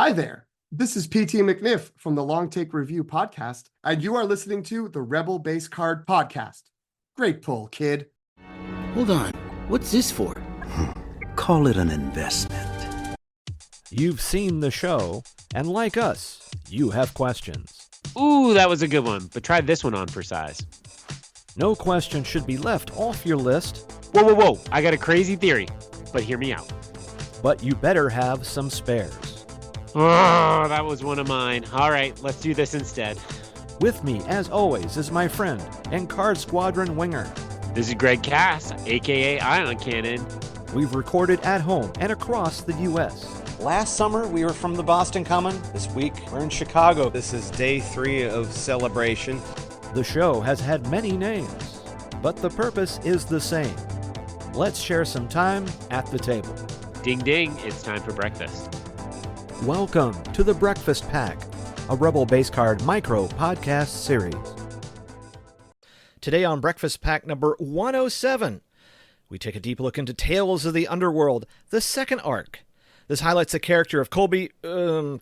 Hi there. This is PT McNiff from the Long Take Review podcast, and you are listening to the Rebel Base Card podcast. Great pull, kid. Hold on. What's this for? Call it an investment. You've seen the show, and like us, you have questions. Ooh, that was a good one, but try this one on for size. No question should be left off your list. Whoa. I got a crazy theory, but hear me out. But you better have some spares. Oh, that was one of mine. All right, let's do this instead. With me, as always, is my friend and Card Squadron winger. This is Greg Cass, a.k.a. Ion Cannon. We've recorded at home and across the U.S. Last summer, we were from the Boston Common. This week, we're in Chicago. This is day 3 of celebration. The show has had many names, but the purpose is the same. Let's share some time at the table. Ding ding, it's time for breakfast. Welcome to the Breakfast Pack, a Rebel Base Card micro podcast series. Today on Breakfast Pack number 107, we take a deep look into Tales of the Underworld, the second arc. This highlights the character of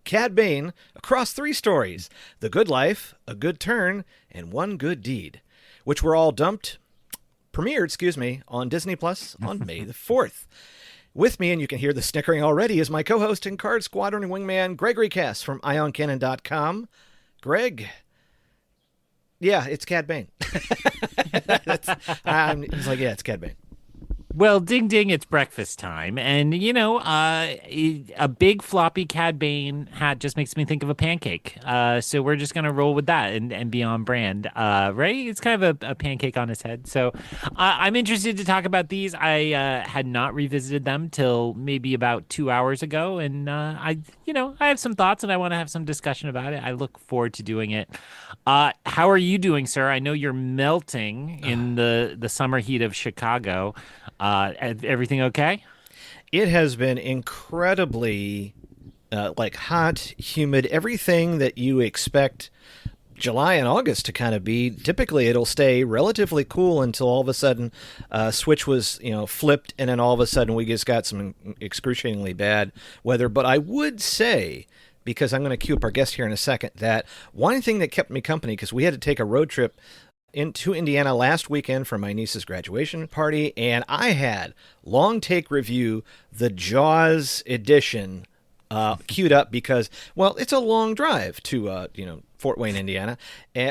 Cad Bane across 3 stories: The Good Life, A Good Turn, and One Good Deed, which were all premiered on Disney Plus on May the 4th. With me, and you can hear the snickering already, is my co-host and Card Squadron wingman, Gregory Cass from IonCannon.com. Greg, yeah, it's Cad Bane. He's like, yeah, it's Cad Bane. Well, ding ding, it's breakfast time. And, a big floppy Cad Bane hat just makes me think of a pancake. So we're just going to roll with that and be on brand, right? It's kind of a pancake on his head. So I'm interested to talk about these. I had not revisited them till maybe about 2 hours ago. And, I have some thoughts and I want to have some discussion about it. I look forward to doing it. How are you doing, sir? I know you're melting in the summer heat of Chicago. Everything okay? It has been incredibly hot, humid, everything that you expect July and August to kind of be. Typically, it'll stay relatively cool until all of a sudden switch was flipped, and then all of a sudden we just got some excruciatingly bad weather. But I would say, because I'm going to cue up our guest here in a second, that one thing that kept me company, because we had to take a road trip into Indiana last weekend for my niece's graduation party, and I had Long Take Review, the Jaws edition, queued up because, well, it's a long drive to, Fort Wayne, Indiana,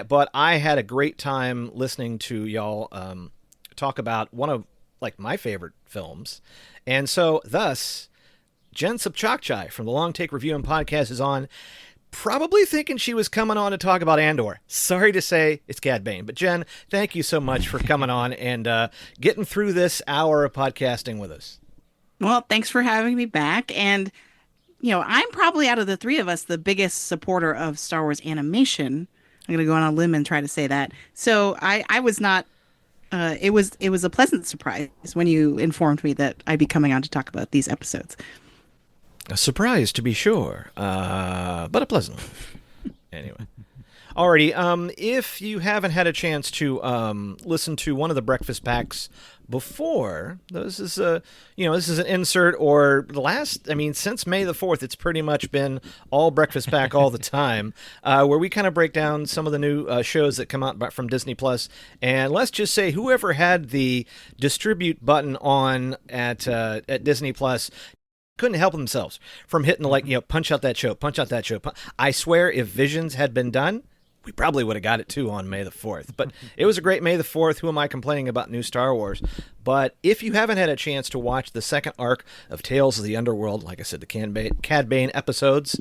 but I had a great time listening to y'all talk about one of, my favorite films, and so, thus, Jen Sopchockchai from the Long Take Review and Podcast is on, probably thinking she was coming on to talk about Andor. Sorry to say, it's Cad Bane. But Jen, thank you so much for coming on and getting through this hour of podcasting with us. Well, thanks for having me back. And, I'm probably out of the 3 of us the biggest supporter of Star Wars animation. I'm going to go on a limb and try to say that. So I was not, it was a pleasant surprise when you informed me that I'd be coming on to talk about these episodes. A surprise, to be sure, but a pleasant one. Anyway. Alrighty, if you haven't had a chance to listen to one of the breakfast packs before, this is an insert, or since May the 4th, it's pretty much been all breakfast pack all the time, where we kind of break down some of the new shows that come out from Disney Plus. And let's just say whoever had the distribute button on at Disney Plus couldn't help themselves from hitting punch out that show. I swear, if Visions had been done, we probably would have got it too on May the 4th. But it was a great May the 4th. Who am I complaining about new Star Wars? But if you haven't had a chance to watch the second arc of Tales of the Underworld, like I said, the Cad Bane episodes,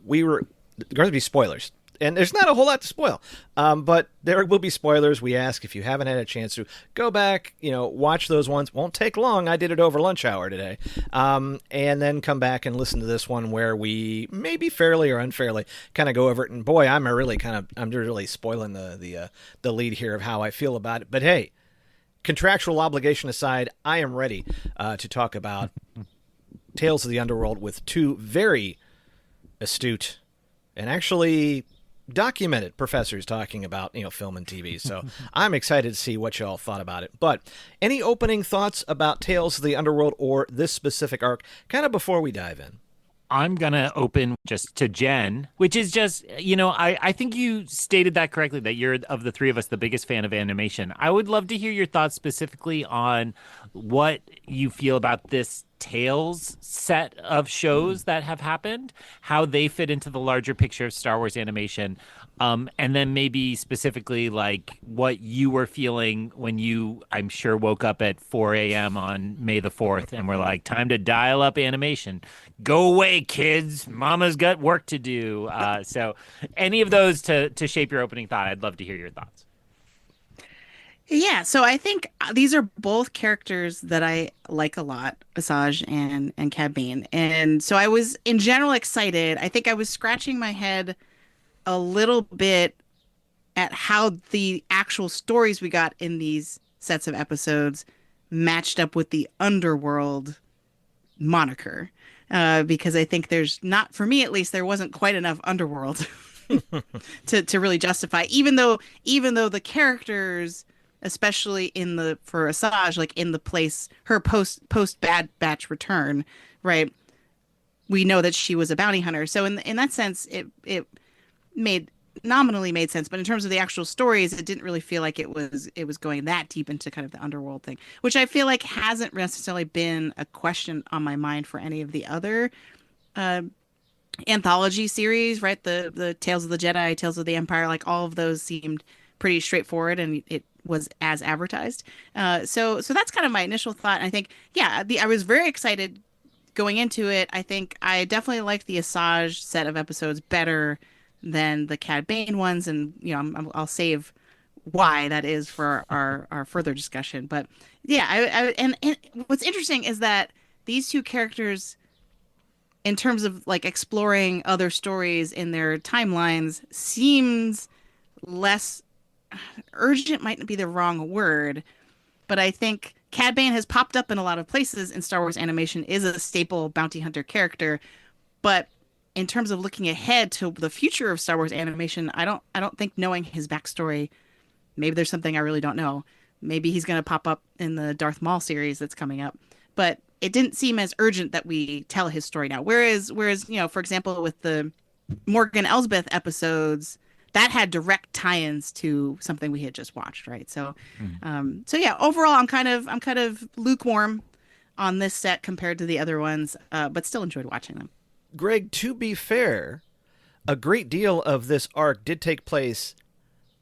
we were going to be spoilers. And there's not a whole lot to spoil, but there will be spoilers. We ask if you haven't had a chance to go back, watch those ones. Won't take long. I did it over lunch hour today. And then come back and listen to this one where we maybe fairly or unfairly kind of go over it. And boy, I'm really spoiling the lead here of how I feel about it. But hey, contractual obligation aside, I am ready to talk about Tales of the Underworld with 2 very astute and actually documented professors talking about, film and TV. So I'm excited to see what y'all thought about it. But any opening thoughts about Tales of the Underworld or this specific arc, kind of before we dive in? I'm going to open just to Jen, which is just, I think you stated that correctly, that you're, of the three of us, the biggest fan of animation. I would love to hear your thoughts specifically on what you feel about this Tales set of shows that have happened, how they fit into the larger picture of Star Wars animation. And then maybe specifically like what you were feeling when you, I'm sure, woke up at 4 a.m. on May the 4th and were like, time to dial up animation. Go away, kids. Mama's got work to do. So any of those to shape your opening thought, I'd love to hear your thoughts. Yeah, so I think these are both characters that I like a lot, Asajj and Cad Bane. And so I was in general excited. I think I was scratching my head a little bit at how the actual stories we got in these sets of episodes matched up with the Underworld moniker. Because I think there's not, for me at least, there wasn't quite enough Underworld to really justify, even though the characters, especially for Asajj, like in the place, her post Bad Batch return, right? We know that she was a bounty hunter. So in that sense, it nominally made sense, but in terms of the actual stories, it didn't really feel like it was going that deep into kind of the Underworld thing, which I feel like hasn't necessarily been a question on my mind for any of the other anthology series, right? The Tales of the Jedi, Tales of the Empire, like all of those seemed pretty straightforward, and it was as advertised. So that's kind of my initial thought. And I think, yeah, I was very excited going into it. I think I definitely liked the Asajj set of episodes better than the Cad Bane ones, and I'll save why that is for our further discussion. But yeah, and what's interesting is that these two characters, in terms of like exploring other stories in their timelines, seems less urgent, might be the wrong word, but I think Cad Bane has popped up in a lot of places in Star Wars animation, is a staple bounty hunter character, but in terms of looking ahead to the future of Star Wars animation, I don't think knowing his backstory, maybe there's something I really don't know. Maybe he's going to pop up in the Darth Maul series that's coming up, but it didn't seem as urgent that we tell his story now. Whereas, for example, with the Morgan Elsbeth episodes, that had direct tie-ins to something we had just watched, right? So, so yeah, overall, I'm kind of lukewarm on this set compared to the other ones, but still enjoyed watching them. Greg, to be fair, a great deal of this arc did take place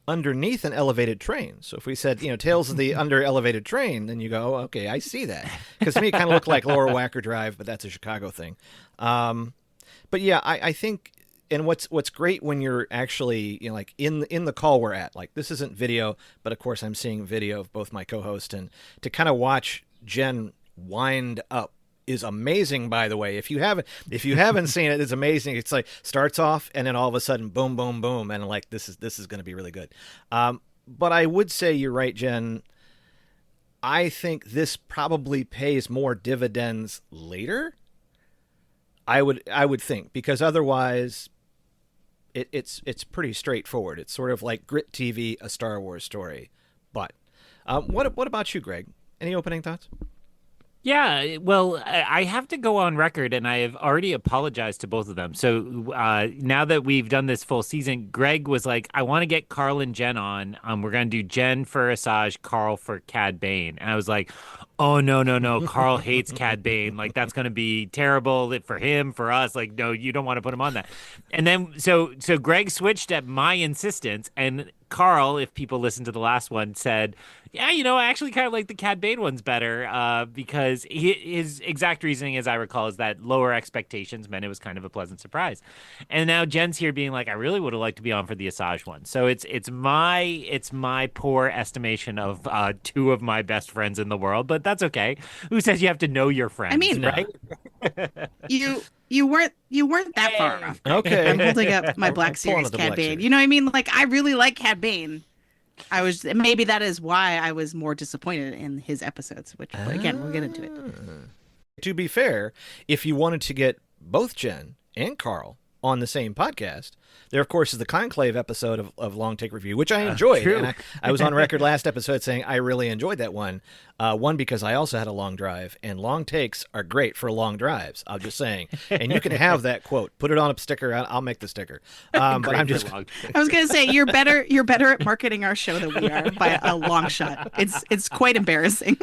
underneath an elevated train. So if we said, Tales of the Under Elevated Train, then you go, okay, I see that. Because to me, it kind of looked like Lower Wacker Drive, but that's a Chicago thing. But yeah, I think, and what's great when you're actually, like in the call we're at, like this isn't video, but of course I'm seeing video of both my co-host, and to kind of watch Jen wind up is amazing. By the way, if you haven't seen it, it's amazing. It's like starts off and then all of a sudden boom boom boom, and like this is going to be really good. But I would say you're right, Jen. I think this probably pays more dividends later. I would think, because otherwise it's pretty straightforward. It's sort of like Grit TV, a Star Wars story. But what about you, Greg? Any opening thoughts? Yeah, well, I have to go on record, and I have already apologized to both of them. So now that we've done this full season, Greg was like, I want to get Carl and Jen on. We're going to do Jen for Asajj, Carl for Cad Bane. And I was like, oh, no. Carl hates Cad Bane. Like, that's going to be terrible for him, for us. Like, no, you don't want to put him on that. And then so Greg switched at my insistence, and Carl, if people listen to the last one, said, yeah, I actually kind of like the Cad Bane ones better, because his exact reasoning, as I recall, is that lower expectations meant it was kind of a pleasant surprise. And now Jen's here being like, I really would have liked to be on for the Asajj one. So it's my poor estimation of two of my best friends in the world, but that's okay. Who says you have to know your friends? I mean, right? You weren't that far off. Okay. I'm holding up my Black Series Cad Bane. You know what I mean? Like, I really like Cad Bane. Maybe that is why I was more disappointed in his episodes, which, but again, we'll get into it. To be fair, if you wanted to get both Jen and Carl on the same podcast. There, of course, is the Conclave episode of Long Take Review, which I enjoyed. True. And I was on record last episode saying I really enjoyed that one. One, because I also had a long drive, and long takes are great for long drives. I'm just saying. And you can have that quote. Put it on a sticker. I'll make the sticker. But I'm just... I was going to say, you're better at marketing our show than we are by a long shot. It's quite embarrassing.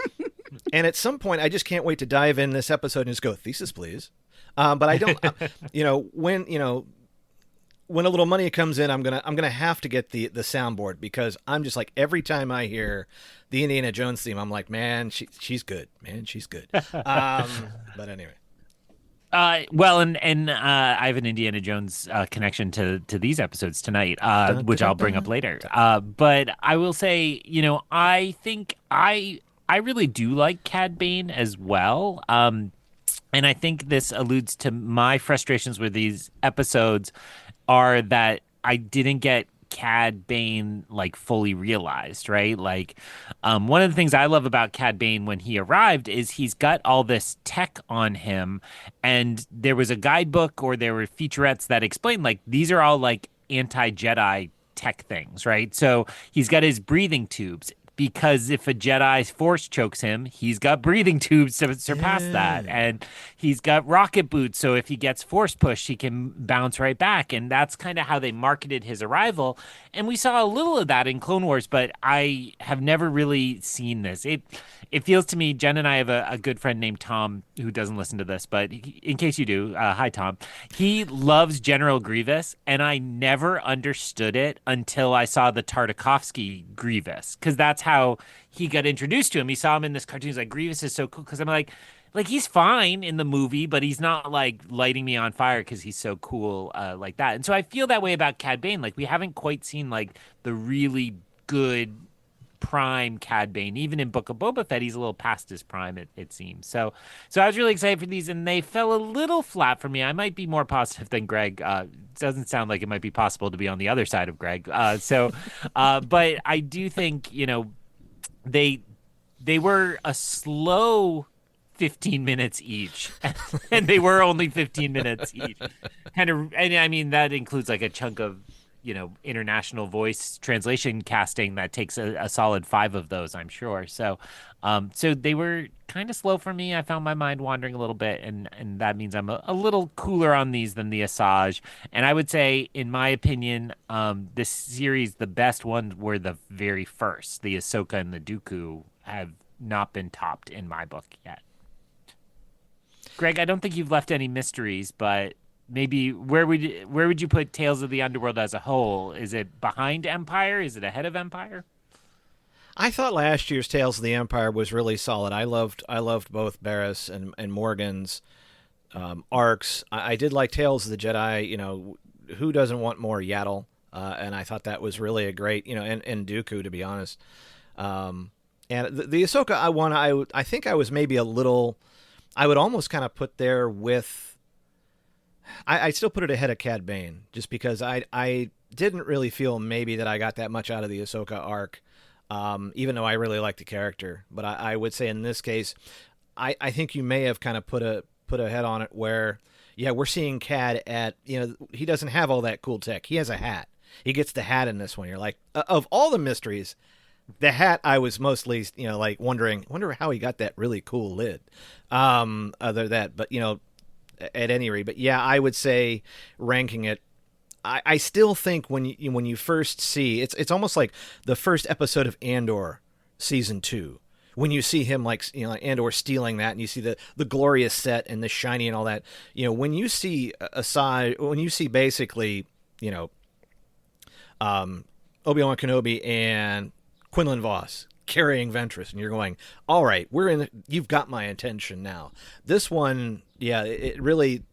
And at some point, I just can't wait to dive in this episode and just go, thesis, please. But I don't, when a little money comes in, I'm gonna have to get the soundboard, because I'm just like, every time I hear the Indiana Jones theme, I'm like, man, she's good, man, she's good. But anyway. Well, and I have an Indiana Jones connection to these episodes tonight, which I'll bring up later. But I will say, I think I really do like Cad Bane as well. And I think this alludes to my frustrations with these episodes are that I didn't get Cad Bane like fully realized, right? Like, one of the things I love about Cad Bane when he arrived is he's got all this tech on him, and there was a guidebook or there were featurettes that explained like these are all like anti-Jedi tech things, right? So he's got his breathing tubes, because if a Jedi force chokes him, he's got breathing tubes to surpass that. And he's got rocket boots, so if he gets force pushed, he can bounce right back. And that's kind of how they marketed his arrival. And we saw a little of that in Clone Wars, but I have never really seen this. It feels to me, Jen and I have a good friend named Tom who doesn't listen to this, but in case you do, hi, Tom. He loves General Grievous, and I never understood it until I saw the Tartakovsky Grievous, because that's how he got introduced to him. He saw him in this cartoon. He's like, Grievous is so cool, because I'm like he's fine in the movie, but he's not like lighting me on fire because he's so cool like that. And so I feel that way about Cad Bane. Like, we haven't quite seen like the really good prime Cad Bane. Even in Book of Boba Fett, he's a little past his prime, it seems. So I was really excited for these, and they fell a little flat for me. I might be more positive than Greg. Doesn't sound like it might be possible to be on the other side of Greg. But I do think, they were a slow 15 minutes each, and they were only 15 minutes each. And I mean, that includes like a chunk of international voice translation casting that takes a solid 5 of those, I'm sure. So they were kind of slow for me. I found my mind wandering a little bit, and that means I'm a little cooler on these than the Asajj. And I would say, in my opinion, this series, the best ones were the very first. The Ahsoka and the Dooku have not been topped in my book yet. Greg, I don't think you've left any mysteries, but maybe where would you put Tales of the Underworld as a whole? Is it behind Empire? Is it ahead of Empire? I thought last year's Tales of the Empire was really solid. I loved both Barriss and Morgan's arcs. I did like Tales of the Jedi. Who doesn't want more Yaddle? And I thought that was really a great, and Dooku, to be honest. And the Ahsoka I think I was maybe a little. I would almost kind of put there with. I still put it ahead of Cad Bane, just because I didn't really feel maybe that I got that much out of the Ahsoka arc, even though I really liked the character. But I would say in this case, I think you may have kind of put a head on it where, yeah, we're seeing Cad at, he doesn't have all that cool tech. He has a hat. He gets the hat in this one. You're like, of all the mysteries, the hat I was mostly, like wonder how he got that really cool lid. Other than that, but at any rate, but yeah, I would say ranking it, I still think when you first see it's almost like the first episode of Andor season 2, when you see him like Andor stealing that, and you see the glorious set and the shiny and all that. When you see when you see basically Obi-Wan Kenobi and Quinlan Vos carrying Ventress, and you're going, all right, you've got my attention now. This one, yeah, it really,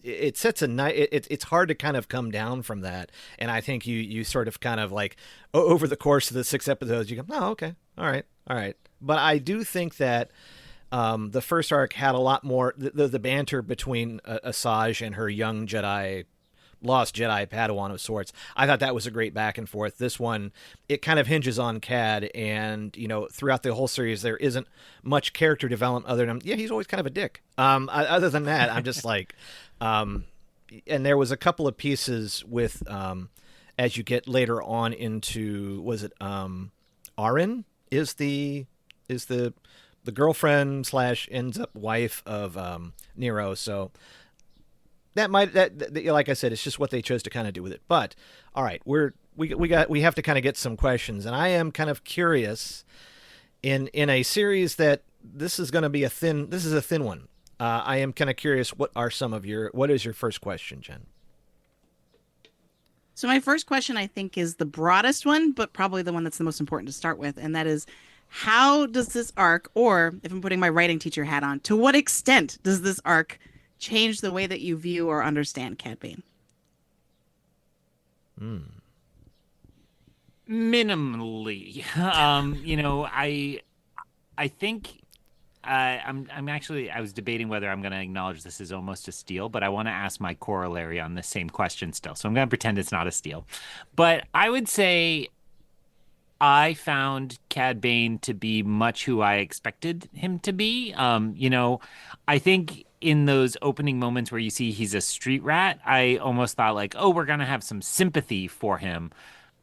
it sets a nice, it's hard to kind of come down from that. And I think you sort of kind of like, over the course of the 6 episodes, you go, oh, okay, all right. But I do think that the first arc had a lot more, the banter between Asajj and her young lost Jedi Padawan of sorts. I thought that was a great back and forth. This one, it kind of hinges on Cad, and throughout the whole series there isn't much character development other than he's always kind of a dick. Other than that, I'm just like, and there was a couple of pieces with as you get later on into, was it Arin is the girlfriend slash ends up wife of Nero. So that might like I said, it's just what they chose to kind of do with it. But all right, we have to kind of get some questions, and I am kind of curious in a series that this is going to be a thin one. I am kind of curious, what is your first question, Jen? So my first question, I think, is the broadest one, but probably the one that's the most important to start with. And that is, how does this arc, or if I'm putting my writing teacher hat on, to what extent does this arc change the way that you view or understand Cad Bane? Minimally. I think I was debating whether I'm going to acknowledge this is almost a steal, but I want to ask my corollary on the same question still. So I'm going to pretend it's not a steal. But I would say I found Cad Bane to be much who I expected him to be. I think in those opening moments where you see he's a street rat, I almost thought like, oh, we're going to have some sympathy for him.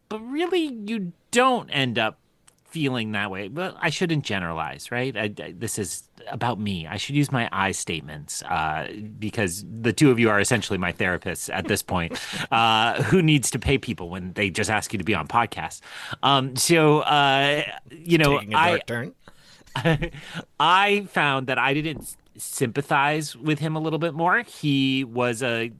But really, you don't end up feeling that way. But I shouldn't generalize, right? This is about me. I should use my I statements because the two of you are essentially my therapists at this point. Who needs to pay people when they just ask you to be on podcasts? Taking a dark turn. I found that I didn't sympathize with him a little bit more. He was a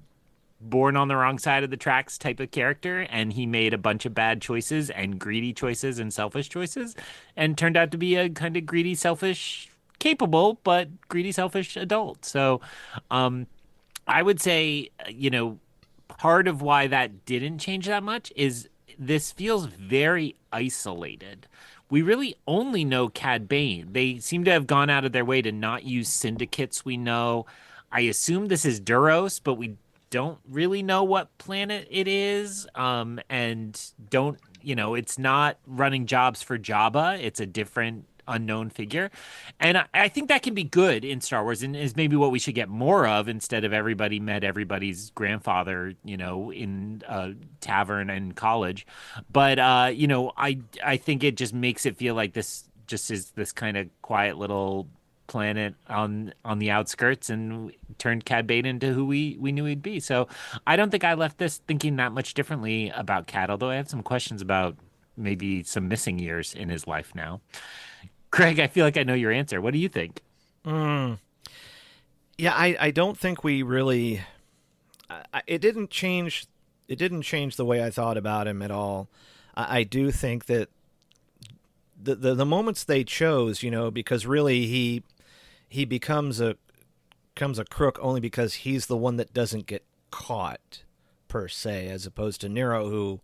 born on the wrong side of the tracks type of character, and he made a bunch of bad choices and greedy choices and selfish choices, and turned out to be a kind of greedy, selfish, capable, but greedy, selfish adult. So I would say, part of why that didn't change that much is this feels very isolated. We really only know Cad Bane. They seem to have gone out of their way to not use syndicates we know. I assume this is Duros, but we don't really know what planet it is. And don't, it's not running jobs for Jabba. It's a different unknown figure. And I think that can be good in Star Wars, and is maybe what we should get more of instead of everybody met everybody's grandfather, in a tavern in college. But, I think it just makes it feel like this just is this kind of quiet little planet on the outskirts, and turned Cad Bane into who we knew he'd be. So I don't think I left this thinking that much differently about Cad, although I have some questions about maybe some missing years in his life now. Craig, I feel like I know your answer. What do you think? Yeah, I don't think we really. It didn't change. It didn't change the way I thought about him at all. I do think that the moments they chose, because really he becomes a crook only because he's the one that doesn't get caught per se, as opposed to Nero, who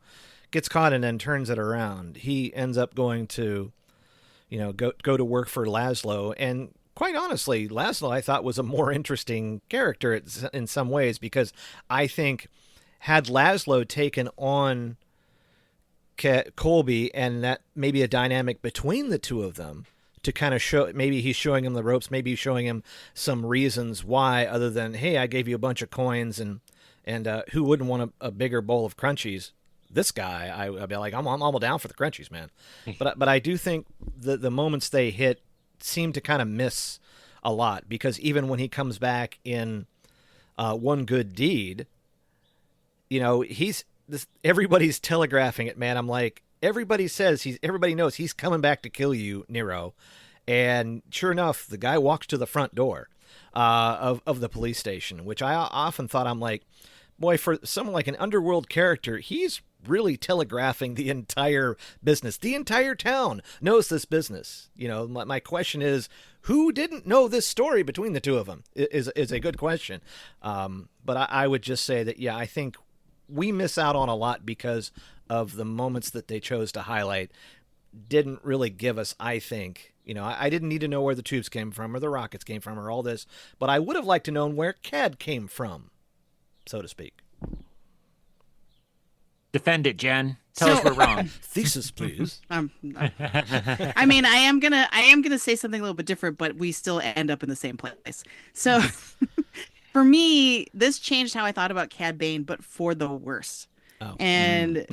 gets caught and then turns it around. He ends up going to go to work for Laszlo. And quite honestly, Laszlo I thought was a more interesting character in some ways, because I think had Laszlo taken on Colby, and that maybe a dynamic between the two of them to kind of show, maybe he's showing him the ropes, maybe he's showing him some reasons why, other than, hey, I gave you a bunch of coins and who wouldn't want a bigger bowl of crunchies? This guy, I'd be like, I'm all down for the crunchies, man. But I do think the moments they hit seem to kind of miss a lot, because even when he comes back in One Good Deed, everybody's telegraphing it, man. I'm like, everybody knows he's coming back to kill you, Nero. And sure enough, the guy walks to the front door of the police station, which I often thought, I'm like, boy, for someone like an Underworld character, he's really telegraphing the entire business. The entire town knows this business. My question is, who didn't know this story between the two of them is a good question. But I would just say that, yeah, I think we miss out on a lot because of the moments that they chose to highlight didn't really give us, I think, I didn't need to know where the tubes came from or the rockets came from or all this, but I would have liked to know where Cad came from, so to speak. Defend it, Jen. Tell us we're wrong. Thesis, please. I mean, I am gonna say something a little bit different, but we still end up in the same place. So For me, this changed how I thought about Cad Bane, but for the worse. Oh. And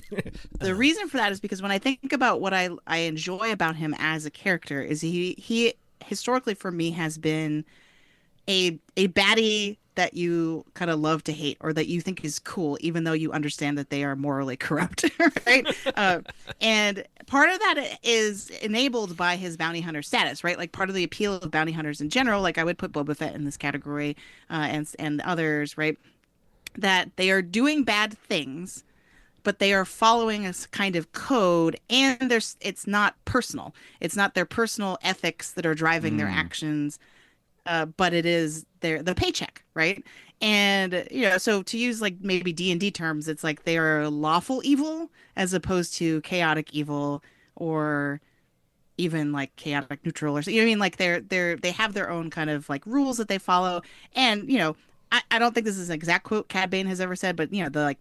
the reason for that is because when I think about what I enjoy about him as a character is he historically for me has been a baddie that you kind of love to hate or that you think is cool, even though you understand that they are morally corrupt, right? And part of that is enabled by his bounty hunter status, right? Like part of the appeal of bounty hunters in general, like I would put Boba Fett in this category, and others, right? That they are doing bad things, but they are following a kind of code, and it's not personal. It's not their personal ethics that are driving their actions, but it is the paycheck, right? And so to use like maybe D&D terms, it's like they are lawful evil as opposed to chaotic evil or even like chaotic neutral or something. You know what I mean? Like they have their own kind of like rules that they follow. And I don't think this is an exact quote Cad Bane has ever said, but the like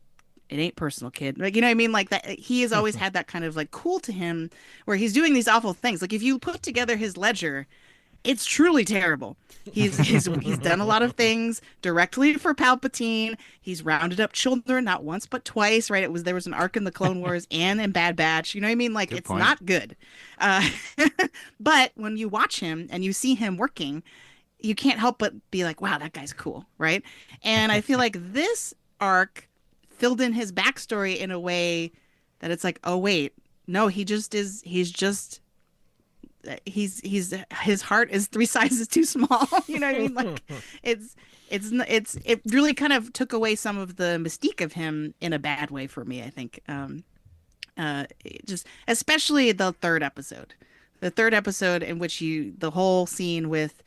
it ain't personal, kid. Like, you know what I mean? Like that he has always had that kind of like cool to him where he's doing these awful things. Like if you put together his ledger, it's truly terrible. He's done a lot of things directly for Palpatine. He's rounded up children not once but twice, right? There was an arc in the Clone Wars and in Bad Batch. You know what I mean? Like Good it's point. not good. But when you watch him and you see him working, you can't help but be like, wow, that guy's cool, right? And I feel like this arc filled in his backstory in a way that it's like, oh wait, no, he's his heart is 3 sizes too small. You know what I mean? Like it really kind of took away some of the mystique of him in a bad way for me, I think. Just especially the third episode. The third episode in which the whole scene with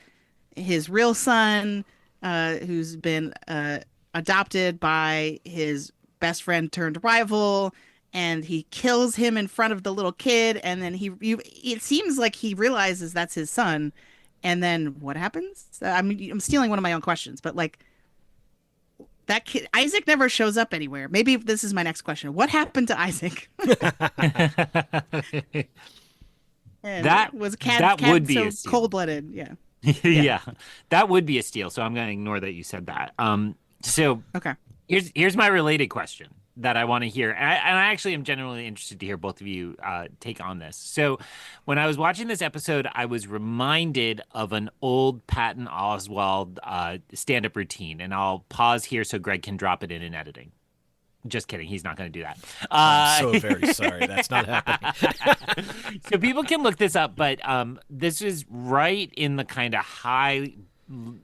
his real son, who's been adopted by his best friend turned rival, and he kills him in front of the little kid, and then it seems like he realizes that's his son, and then what happens? I'm stealing one of my own questions, but like that kid Isaac never shows up anywhere. Maybe this is my next question. What happened to Isaac? And That was that Cad would be so a steal. cold-blooded? Yeah. Yeah, that would be a steal. So I'm going to ignore that you said that. So Okay. here's my related question that I want to hear, and I actually am genuinely interested to hear both of you take on this. So when I was watching this episode, I was reminded of an old Patton Oswalt stand-up routine, and I'll pause here so Greg can drop it in editing. Just kidding. He's not going to do that. I'm so very sorry. That's not happening. So people can look this up, but this is right in the kind of high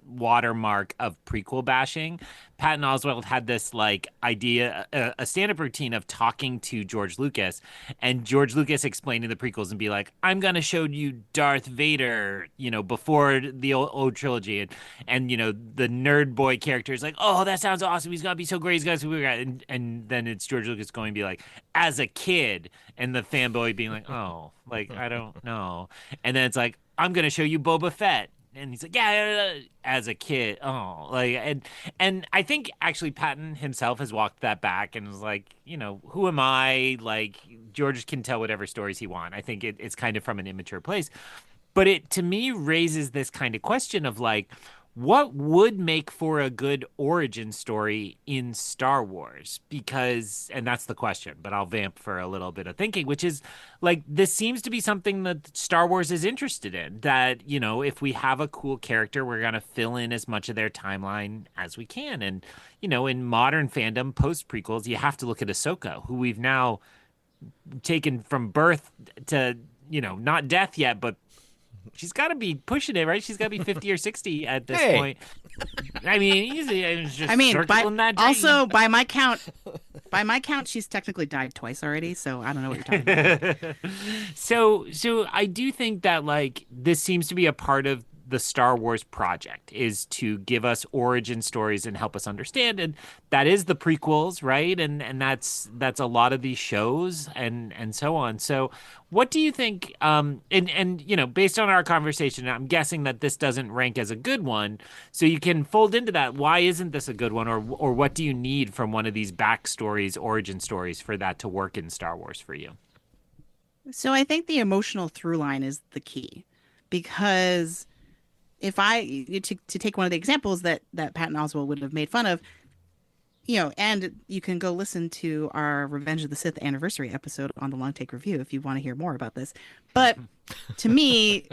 watermark of prequel bashing. Patton Oswalt had this like idea, a stand-up routine of talking to George Lucas, and George Lucas explaining the prequels and be like, "I'm gonna show you Darth Vader," before the old trilogy, and the nerd boy character is like, "Oh, that sounds awesome. He's gonna be so great. He's gonna be so great." And then it's George Lucas going to be like, "As a kid," and the fanboy being like, "Oh, like I don't know," and then it's like, "I'm gonna show you Boba Fett." And he's like, yeah, as a kid. Oh, like, and I think actually Patton himself has walked that back and was like, who am I? Like, George can tell whatever stories he wants. I think it's kind of from an immature place. But it, to me, raises this kind of question of like, what would make for a good origin story in Star Wars? Because, and that's the question, but I'll vamp for a little bit of thinking, which is like, this seems to be something that Star Wars is interested in, that, if we have a cool character, we're going to fill in as much of their timeline as we can. And, in modern fandom, post prequels, you have to look at Ahsoka, who we've now taken from birth to, not death yet, but she's got to be pushing it, right? She's got to be 50 or 60 at this point. I mean, easy. By my count, she's technically died twice already. So I don't know what you're talking about. So I do think that like this seems to be a part of the Star Wars project, is to give us origin stories and help us understand, and that is the prequels, right? And that's a lot of these shows and so on. So what do you think, and based on our conversation, I'm guessing that this doesn't rank as a good one, so you can fold into that, why isn't this a good one, or what do you need from one of these backstories, origin stories, for that to work in Star Wars for you? So I think the emotional through line is the key, because if to take one of the examples that Patton Oswalt would have made fun of, and you can go listen to our Revenge of the Sith anniversary episode on the Long Take Review if you want to hear more about this. But to me,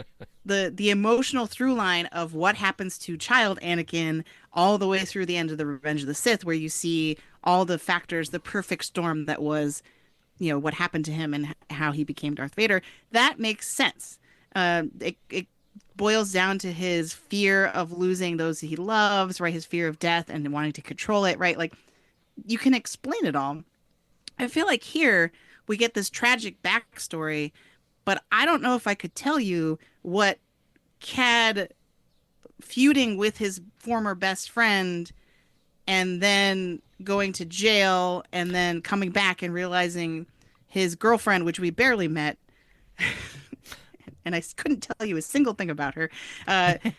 the emotional through line of what happens to child Anakin all the way through the end of the Revenge of the Sith, where you see all the factors, the perfect storm that was, what happened to him and how he became Darth Vader, that makes sense. It boils down to his fear of losing those he loves, right? His fear of death and wanting to control it, right? Like, you can explain it all. I feel like here we get this tragic backstory, but I don't know if I could tell you what Cad feuding with his former best friend and then going to jail and then coming back and realizing his girlfriend, which we barely met, and I couldn't tell you a single thing about her, had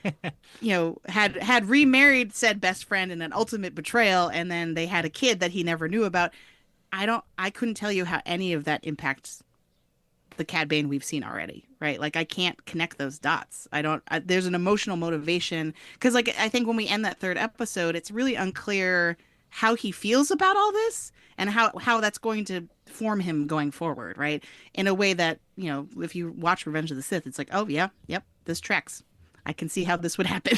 remarried said best friend in an ultimate betrayal, and then they had a kid that he never knew about. I couldn't tell you how any of that impacts the Cad Bane we've seen already, right? Like, I can't connect those dots. There's an emotional motivation, because like, I think when we end that third episode, it's really unclear how he feels about all this and how that's going to form him going forward, right? In a way that, if you watch Revenge of the Sith, it's like, oh yeah, yep, this tracks. I can see how this would happen.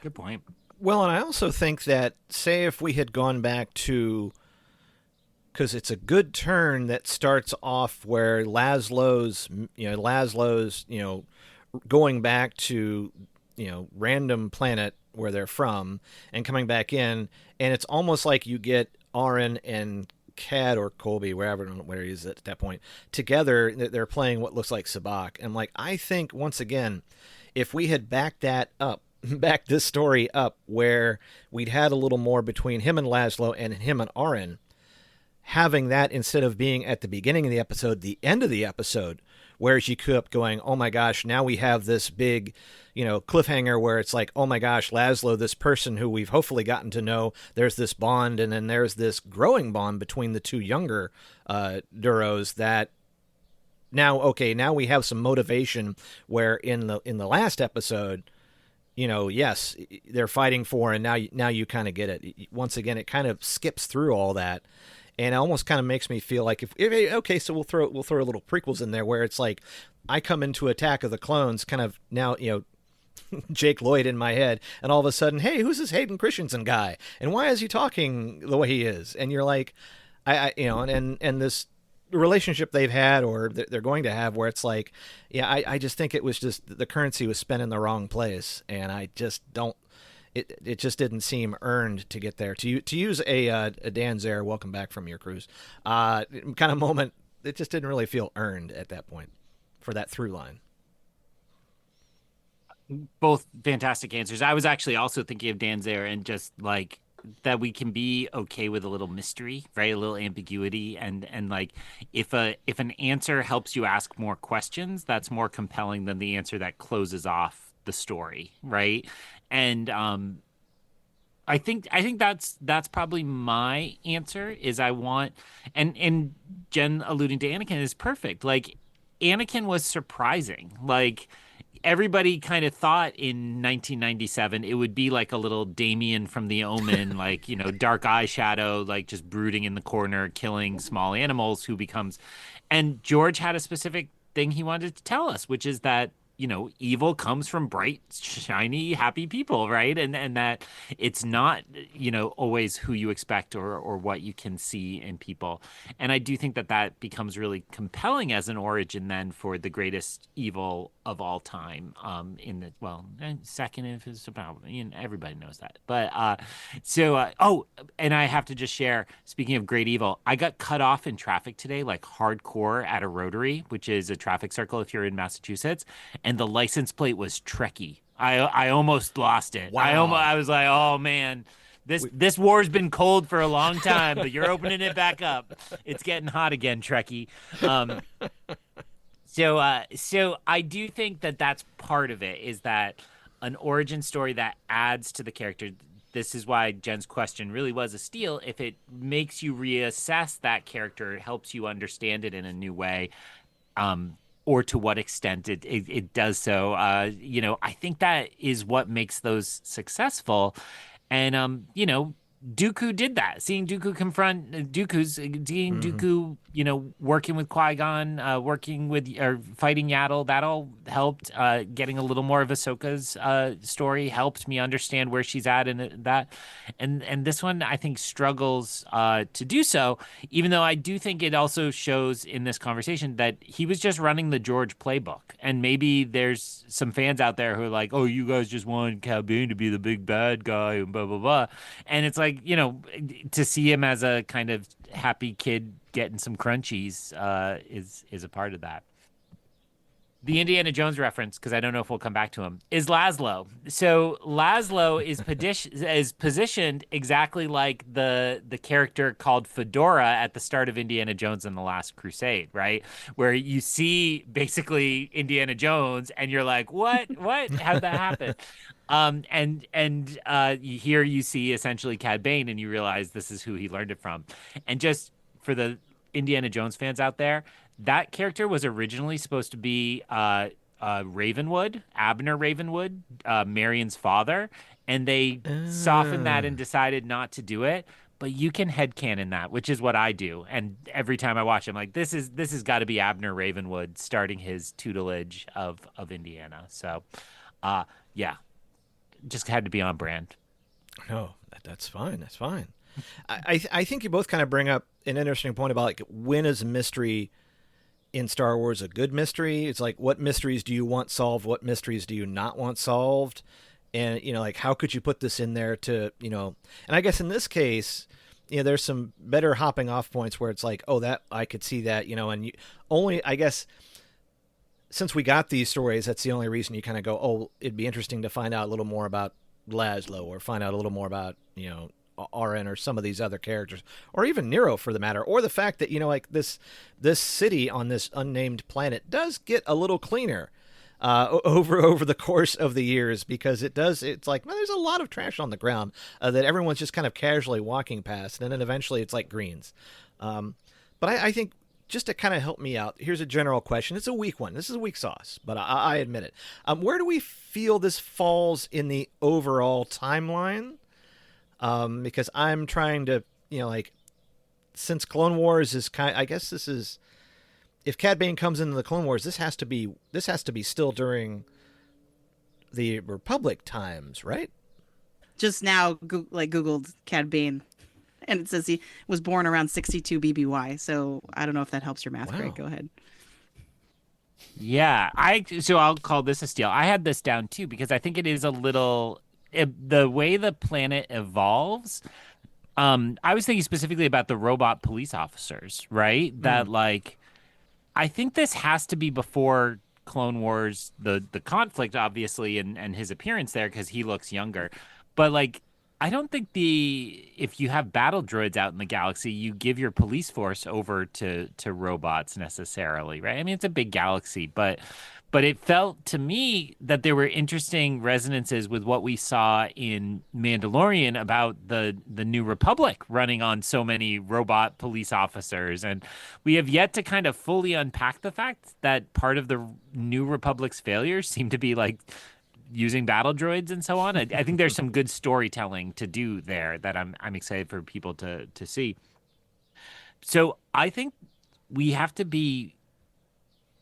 Good point. Well, and I also think that, say if we had gone back to, because it's a good turn that starts off where Laszlo's going back to, random planet where they're from and coming back in, and it's almost like you get Aaron and Cad or Colby, wherever where he is at that point, together. They're playing what looks like sabacc. And like, I think once again, if we had backed this story up where we'd had a little more between him and Laszlo and him and Aaron, having that instead of being at the beginning of the episode, the end of the episode, where she kept going, oh my gosh, now we have this big, cliffhanger where it's like, oh my gosh, Laszlo, this person who we've hopefully gotten to know, there's this bond, and then there's this growing bond between the two younger Duros that now we have some motivation, where in the last episode, yes, they're fighting for, and now you kind of get it. Once again, it kind of skips through all that. And it almost kind of makes me feel like so we'll throw a little prequels in there where it's like, I come into Attack of the Clones kind of now, Jake Lloyd in my head, and all of a sudden, hey, who's this Hayden Christensen guy? And why is he talking the way he is? And you're like, and this relationship they've had or they're going to have, where it's like, yeah, I just think it was just the currency was spent in the wrong place, and I just don't. It just didn't seem earned to get there. To use a Dan Zare, welcome back from your cruise, kind of moment. It just didn't really feel earned at that point for that through line. Both fantastic answers. I was actually also thinking of Dan Zare and just like that we can be okay with a little mystery, right? A little ambiguity, and like if an answer helps you ask more questions, that's more compelling than the answer that closes off the story, right? And I think that's probably my answer. Is I want, and Jen alluding to Anakin is perfect. Like, Anakin was surprising. Like, everybody kind of thought in 1997 it would be like a little Damien from The Omen, like, dark eyeshadow, like just brooding in the corner, killing small animals, who becomes. And George had a specific thing he wanted to tell us, which is that, evil comes from bright, shiny, happy people, right? And that it's not, always who you expect or what you can see in people. And I do think that becomes really compelling as an origin then for the greatest evil of all time. Second if it's about, everybody knows that. But and I have to just share, speaking of great evil, I got cut off in traffic today, like hardcore, at a rotary, which is a traffic circle if you're in Massachusetts. And the license plate was Trekkie. I almost lost it. Wow. I was like, oh man, this war's been cold for a long time, but you're opening it back up. It's getting hot again, Trekkie. So I do think that's part of it, is that an origin story that adds to the character. This is why Jen's question really was a steal. If it makes you reassess that character, helps you understand it in a new way, or to what extent it does so. I think that is what makes those successful. And Dooku did that. Seeing Dooku confront seeing Dooku, working with Qui-Gon, working with or fighting Yaddle, that all helped. Getting a little more of Ahsoka's story helped me understand where she's at and that. And this one I think struggles to do so, even though I do think it also shows in this conversation that he was just running the George playbook. And maybe there's some fans out there who are like, oh, you guys just want Cad Bane to be the big bad guy and blah, blah, blah. And it's like, to see him as a kind of happy kid getting some crunchies is a part of that. The Indiana Jones reference, because I don't know if we'll come back to him, is Laszlo. So Laszlo is positioned exactly like the character called Fedora at the start of Indiana Jones and the Last Crusade, right? Where you see basically Indiana Jones and you're like, what? How'd that happen? Here you see essentially Cad Bane and you realize this is who he learned it from. And just for the Indiana Jones fans out there, that character was originally supposed to be Ravenwood, Abner Ravenwood, Marion's father, and they softened that and decided not to do it. But you can headcanon that, which is what I do. And every time I watch him, like this has got to be Abner Ravenwood starting his tutelage of Indiana. So, yeah, just had to be on brand. No, that's fine. That's fine. I think you both kind of bring up an interesting point about like when is mystery in Star Wars a good mystery? It's like, what mysteries do you want solved? What mysteries do you not want solved? And, like, how could you put this in there to, and I guess in this case, there's some better hopping off points where it's like, oh, that I could see that, and only, I guess, since we got these stories, that's the only reason you kind of go, oh, it'd be interesting to find out a little more about Laszlo or find out a little more about, Arin or some of these other characters, or even Nero for the matter, or the fact that, like this city on this unnamed planet does get a little cleaner over the course of the years, because it's like, well, there's a lot of trash on the ground that everyone's just kind of casually walking past, and then eventually it's like greens. But I think just to kind of help me out, here's a general question. It's a weak one. This is a weak sauce, but I admit it. Where do we feel this falls in the overall timeline? Because I'm trying to, since Clone Wars is I guess this is, if Cad Bane comes into the Clone Wars, this has to be still during the Republic times, right? Just now, Googled Cad Bane, and it says he was born around 62 BBY. So I don't know if that helps your math, Wow. Greg. Go ahead. Yeah, so I'll call this a steal. I had this down too because I think it is a little the way the planet evolves. I was thinking specifically about the robot police officers, right? That like, I think this has to be before Clone Wars, the conflict obviously, and his appearance there because he looks younger, but like, I don't think if you have battle droids out in the galaxy, you give your police force over to robots necessarily, right? I mean, it's a big galaxy, but it felt to me that there were interesting resonances with what we saw in Mandalorian about the New Republic running on so many robot police officers. And we have yet to kind of fully unpack the fact that part of the New Republic's failures seem to be like using battle droids and so on. I think there's some good storytelling to do there that I'm excited for people to see. So I think we have to be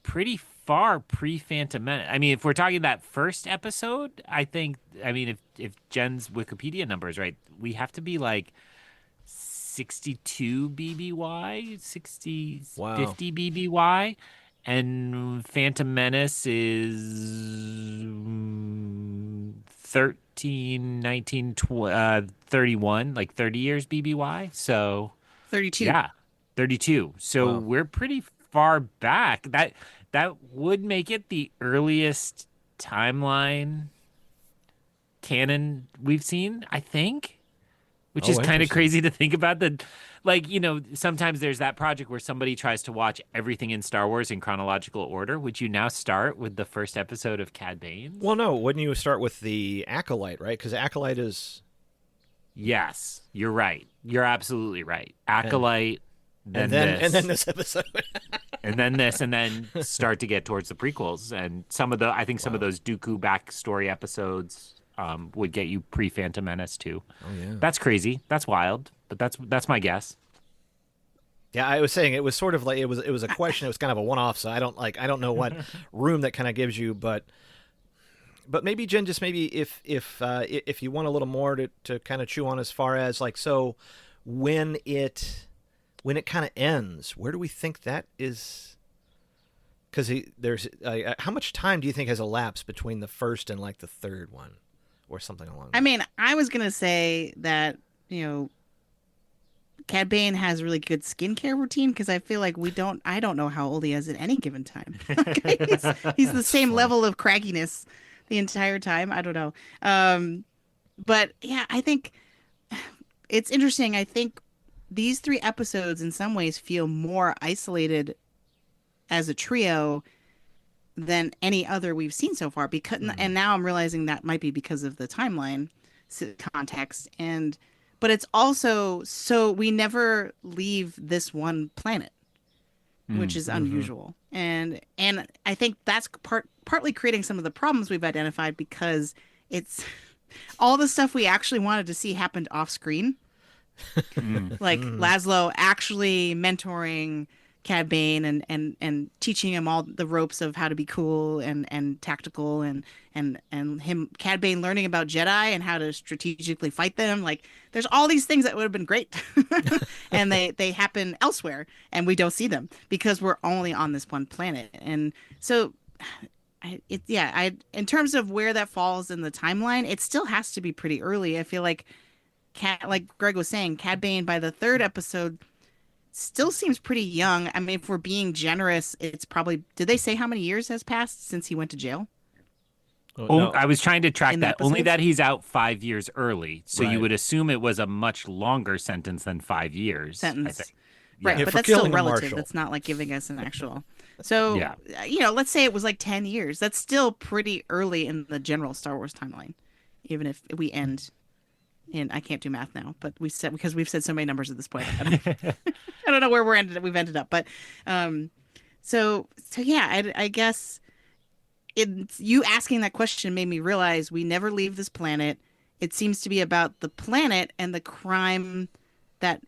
pretty far pre-Phantom Menace. I mean, if we're talking that first episode, if Jen's Wikipedia number is right, we have to be like 62 BBY, 50 BBY. And Phantom Menace is 13, 19, 31, like 30 years BBY. So 32. Yeah, 32. So we're pretty far back. That would make it the earliest timeline canon we've seen, I think, which is kind of crazy to think about. Sometimes there's that project where somebody tries to watch everything in Star Wars in chronological order. Would you now start with the first episode of Cad Bane? Well, no. Wouldn't you start with the Acolyte, right? Because Acolyte is... Yes, you're right. You're absolutely right. Acolyte... then and then this episode. and then this, and then start to get towards the prequels. And I think some of those Dooku backstory episodes would get you pre-Phantom Menace too. Oh yeah, that's crazy. That's wild. But that's my guess. Yeah, I was saying it was sort of like it was a question. It was kind of a one-off, so I don't know what room that kind of gives you, but maybe Jen, just maybe if you want a little more to kind of chew on as far as like, so when it kind of ends, where do we think that is? Because there's how much time do you think has elapsed between the first and like the third one, or something along? I mean, I was gonna say that Cad Bane has a really good skincare routine because I feel like I don't know how old he is at any given time. He's the same level of cragginess the entire time. I don't know. But yeah, I think it's interesting. I think these 3 episodes in some ways feel more isolated as a trio than any other we've seen so far, because and now I'm realizing that might be because of the timeline context, but it's also so we never leave this one planet, which is unusual. And I think that's partly creating some of the problems we've identified, because it's all the stuff we actually wanted to see happened off screen. Like Laszlo actually mentoring Cad Bane and teaching him all the ropes of how to be cool and tactical, and Cad Bane learning about Jedi and how to strategically fight them. Like, there's all these things that would have been great, and they happen elsewhere, and we don't see them because we're only on this one planet. And so, in terms of where that falls in the timeline, it still has to be pretty early. I feel like like Greg was saying, Cad Bane by the 3rd episode still seems pretty young. I mean, if we're being generous, it's probably, did they say how many years has passed since he went to jail? No. I was trying to track In the that. Only episodes? that he's out 5 years early. So Right. you would assume it was a much longer sentence than 5 years. I Sentence. think. Right, Yeah, but for that's still killing a relative. marshal. That's not like giving us an actual. So, Yeah. let's say it was like 10 years. That's still pretty early in the general Star Wars timeline, even if we end in, I can't do math now, but because we've said so many numbers at this point. I don't know where we've ended up, but so yeah, I guess you asking that question made me realize we never leave this planet. It seems to be about the planet and the crime, that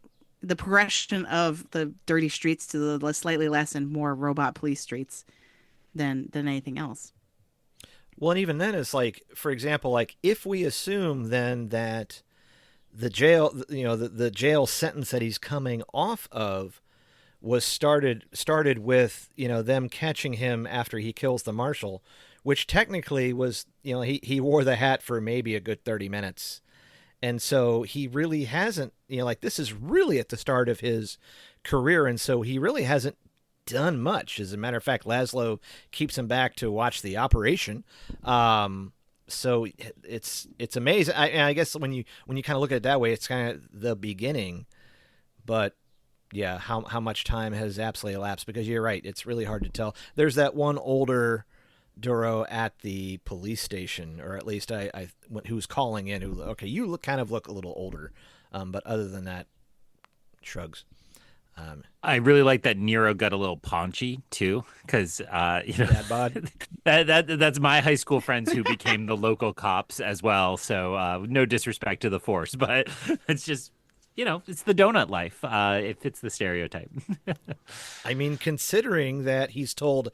the progression of the dirty streets to the slightly less and more robot police streets than anything else. Well, and even then, it's like, for example, like if we assume then that the jail, the jail sentence that he's coming off of was started with, them catching him after he kills the marshal, which technically was, he wore the hat for maybe a good 30 minutes. And so he really hasn't, this is really at the start of his career. And so he really hasn't done much. As a matter of fact, Laszlo keeps him back to watch the operation. So it's amazing. I guess when you kind of look at it that way, it's kind of the beginning. But yeah, how much time has absolutely elapsed? Because you're right, it's really hard to tell. There's that one older Duro at the police station, or at least who's calling in. Who, okay, you look a little older, but other than that, shrugs. I really like that Nero got a little paunchy too, because Dad bod. that's my high school friends who became the local cops as well. So no disrespect to the force, but it's just it's the donut life. It fits the stereotype. I mean, considering that he's told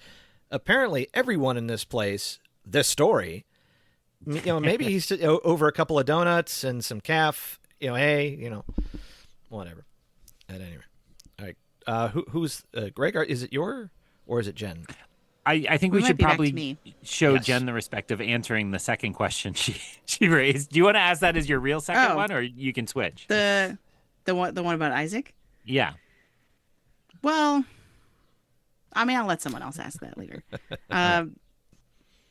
apparently everyone in this place this story, maybe he's over a couple of donuts and some calf. Hey, whatever. At any rate. All right. Who's Greg? Is it your or is it Jen? I think We we might should be back to probably me. show Yes. Jen the respect of answering the second question she raised. Do you want to ask that as your real second Oh. one, or you can switch? The one about Isaac? Yeah. Well, I mean, I'll let someone else ask that later.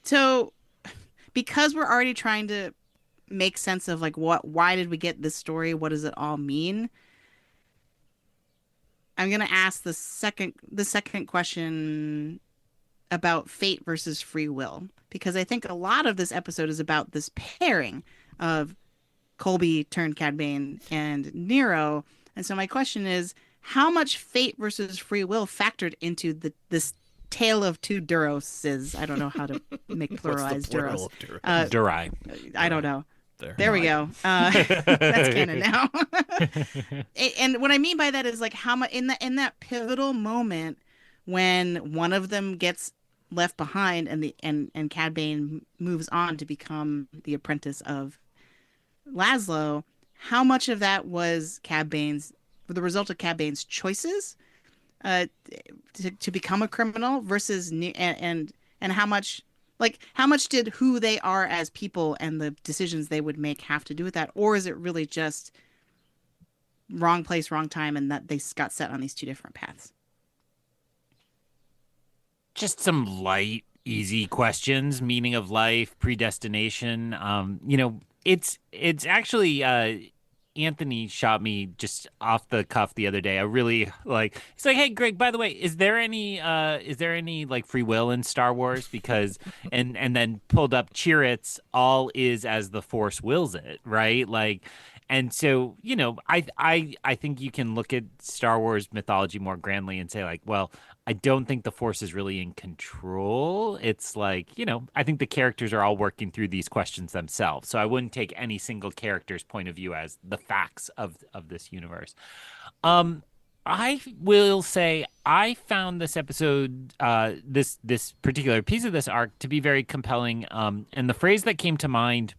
So, because we're already trying to make sense of like why did we get this story? What does it all mean? I'm gonna ask the second question about fate versus free will, because I think a lot of this episode is about this pairing of Colby turned Cad Bane and Nero. And so my question is, how much fate versus free will factored into this tale of two Duroses. I don't know how to make pluralize plural Duros. of Duros? Durai. I don't know. There. There we go. That's canon now. And what I mean by that is like how much in that pivotal moment when one of them gets left behind and Cad Bane moves on to become the apprentice of Laszlo, how much of that was the result of Cad Bane's choices to become a criminal versus and how much did who they are as people and the decisions they would make have to do with that? Or is it really just wrong place, wrong time, and that they got set on these two different paths? Just some light, easy questions: meaning of life, predestination. It's actually Anthony shot me just off the cuff the other day. I really he's like, "Hey Greg, by the way, is there any like free will in Star Wars?" Because and then pulled up Chirrut's "all is as the Force wills it," right? And so, I think you can look at Star Wars mythology more grandly and say well, I don't think the Force is really in control. It's I think the characters are all working through these questions themselves. So I wouldn't take any single character's point of view as the facts of this universe. I will say I found this episode, this particular piece of this arc to be very compelling. And the phrase that came to mind,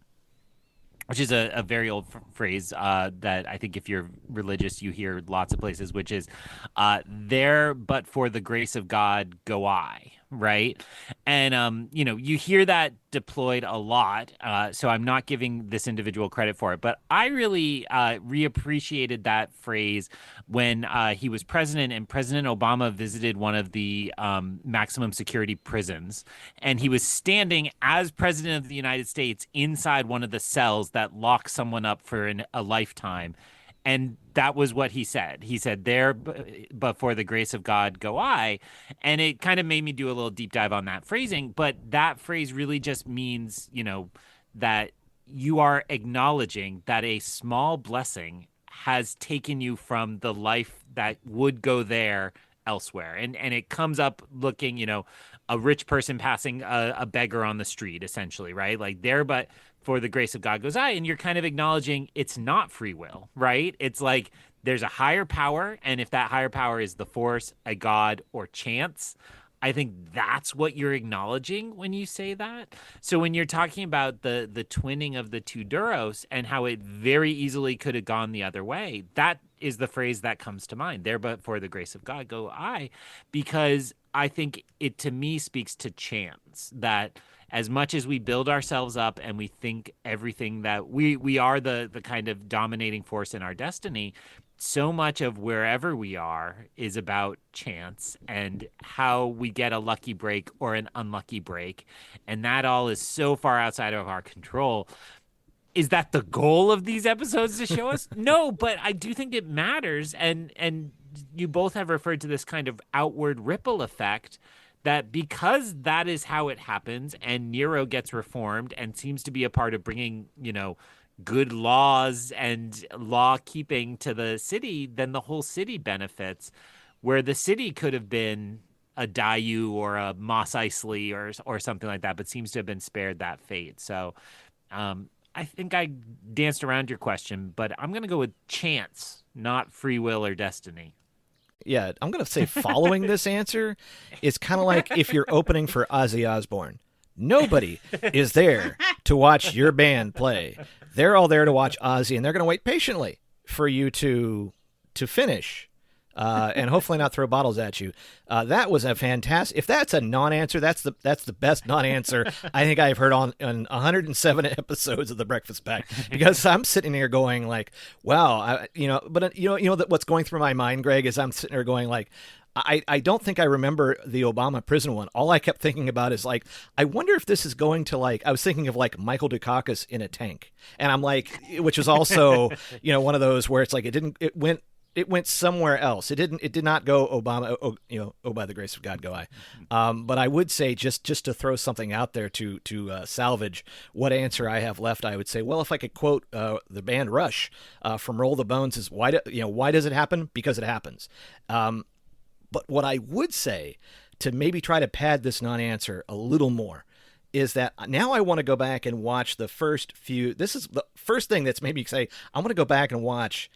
which is a very old phrase that I think if you're religious, you hear lots of places, which is there, but for the grace of God, go I. Right. And, you hear that deployed a lot. So I'm not giving this individual credit for it. But I really reappreciated that phrase when he was president and President Obama visited one of the maximum security prisons. And he was standing as president of the United States inside one of the cells that lock someone up for a lifetime. And that was what he said. He said, there, but for the grace of God, go I. And it kind of made me do a little deep dive on that phrasing. But that phrase really just means, that you are acknowledging that a small blessing has taken you from the life that would go there elsewhere. And it comes up looking, a rich person passing a beggar on the street, essentially, right? There, but for the grace of God goes I, and you're kind of acknowledging it's not free will, right? It's there's a higher power, and if that higher power is the Force, a God, or chance, I think that's what you're acknowledging when you say that. So when you're talking about the twinning of the two Duros and how it very easily could have gone the other way, that is the phrase that comes to mind. There, but for the grace of God, go I, because I think it to me speaks to chance, that as much as we build ourselves up and we think everything that we are the kind of dominating force in our destiny, so much of wherever we are is about chance and how we get a lucky break or an unlucky break. And that all is so far outside of our control. Is that the goal of these episodes to show us? No, but I do think it matters. And you both have referred to this kind of outward ripple effect, that because that is how it happens and Nero gets reformed and seems to be a part of bringing, good laws and law keeping to the city, then the whole city benefits, where the city could have been a Dayu or a Mos Eisley or something like that, but seems to have been spared that fate. So I think I danced around your question, but I'm going to go with chance, not free will or destiny. Yeah, I'm going to say following this answer is kind of like if you're opening for Ozzy Osbourne. Nobody is there to watch your band play. They're all there to watch Ozzy, and they're going to wait patiently for you to finish and hopefully not throw bottles at you. That was a fantastic. If that's a non-answer, that's the best non-answer I think I've heard on 107 episodes of the Breakfast Pack, because I'm sitting here going wow, what's going through my mind, Greg, is I'm sitting there going I don't think I remember the Obama prison one. All I kept thinking about is I wonder if this is going to I was thinking of Michael Dukakis in a tank, and I'm which was also one of those where it's it went it went somewhere else. It did not go Obama. Oh, by the grace of God, go I. But I would say just to throw something out there to salvage what answer I have left, I would say, well, if I could quote the band Rush from Roll the Bones, is why does it happen? Because it happens. But what I would say to maybe try to pad this non-answer a little more is that now I want to go back and watch the first few. This is the first thing that's made me say I want to go back and watch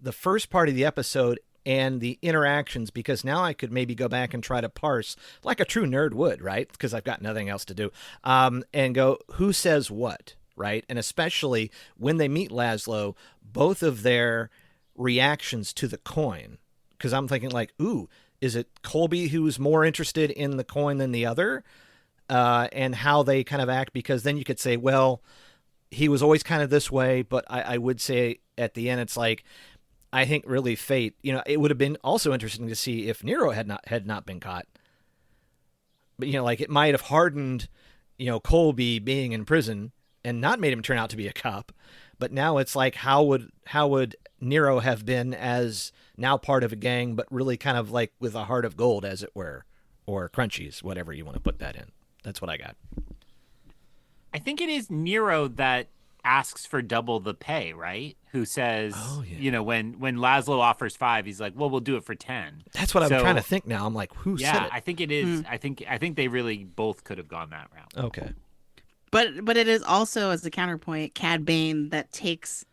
the first part of the episode and the interactions, because now I could maybe go back and try to parse like a true nerd would, right? Because I've got nothing else to do, and go, who says what, right? And especially when they meet Laszlo, both of their reactions to the coin, because I'm thinking like, ooh, is it Colby who's more interested in the coin than the other? And how they kind of act, because then you could say, well, he was always kind of this way, but I would say at the end, it's like, I think really fate, it would have been also interesting to see if Nero had not been caught. But, like it might have hardened, Colby being in prison and not made him turn out to be a cop. But now it's like, how would Nero have been as now part of a gang, but really kind of like with a heart of gold, as it were, or Crunchies, whatever you want to put that in. That's what I got. I think it is Nero that asks for double the pay, right? Who says, when Laszlo offers 5, he's like, well, we'll do it for 10. That's what I'm trying to think now. I'm like, who said it? I think it is. I think they really both could have gone that route. Okay. But it is also, as a counterpoint, Cad Bane that takes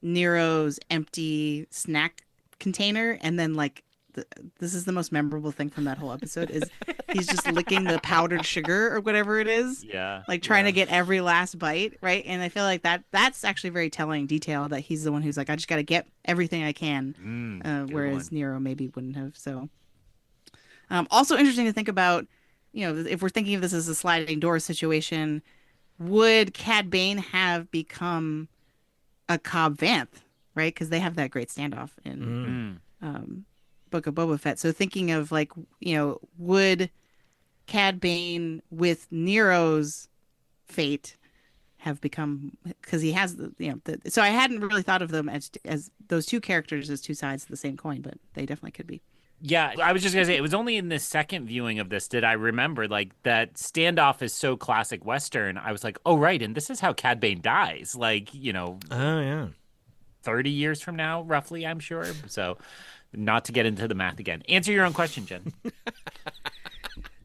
Nero's empty snack container and then like this is the most memorable thing from that whole episode is he's just licking the powdered sugar or whatever it is. Yeah. Like trying to get every last bite, right? And I feel like that's actually very telling detail that he's the one who's like, I just got to get everything I can. Whereas Nero maybe wouldn't have. So also interesting to think about, if we're thinking of this as a sliding door situation, would Cad Bane have become a Cobb Vanth, right? Because they have that great standoff in Book of Boba Fett. So thinking of like, would Cad Bane with Nero's fate have become, because he has so I hadn't really thought of them as those two characters as two sides of the same coin, but they definitely could be. Yeah, I was just going to say, it was only in the second viewing of this did I remember, like, that standoff is so classic Western. I was like, oh, right, and this is how Cad Bane dies. Like, Oh, yeah. 30 years from now, roughly, I'm sure. So, not to get into the math again. Answer your own question, Jen.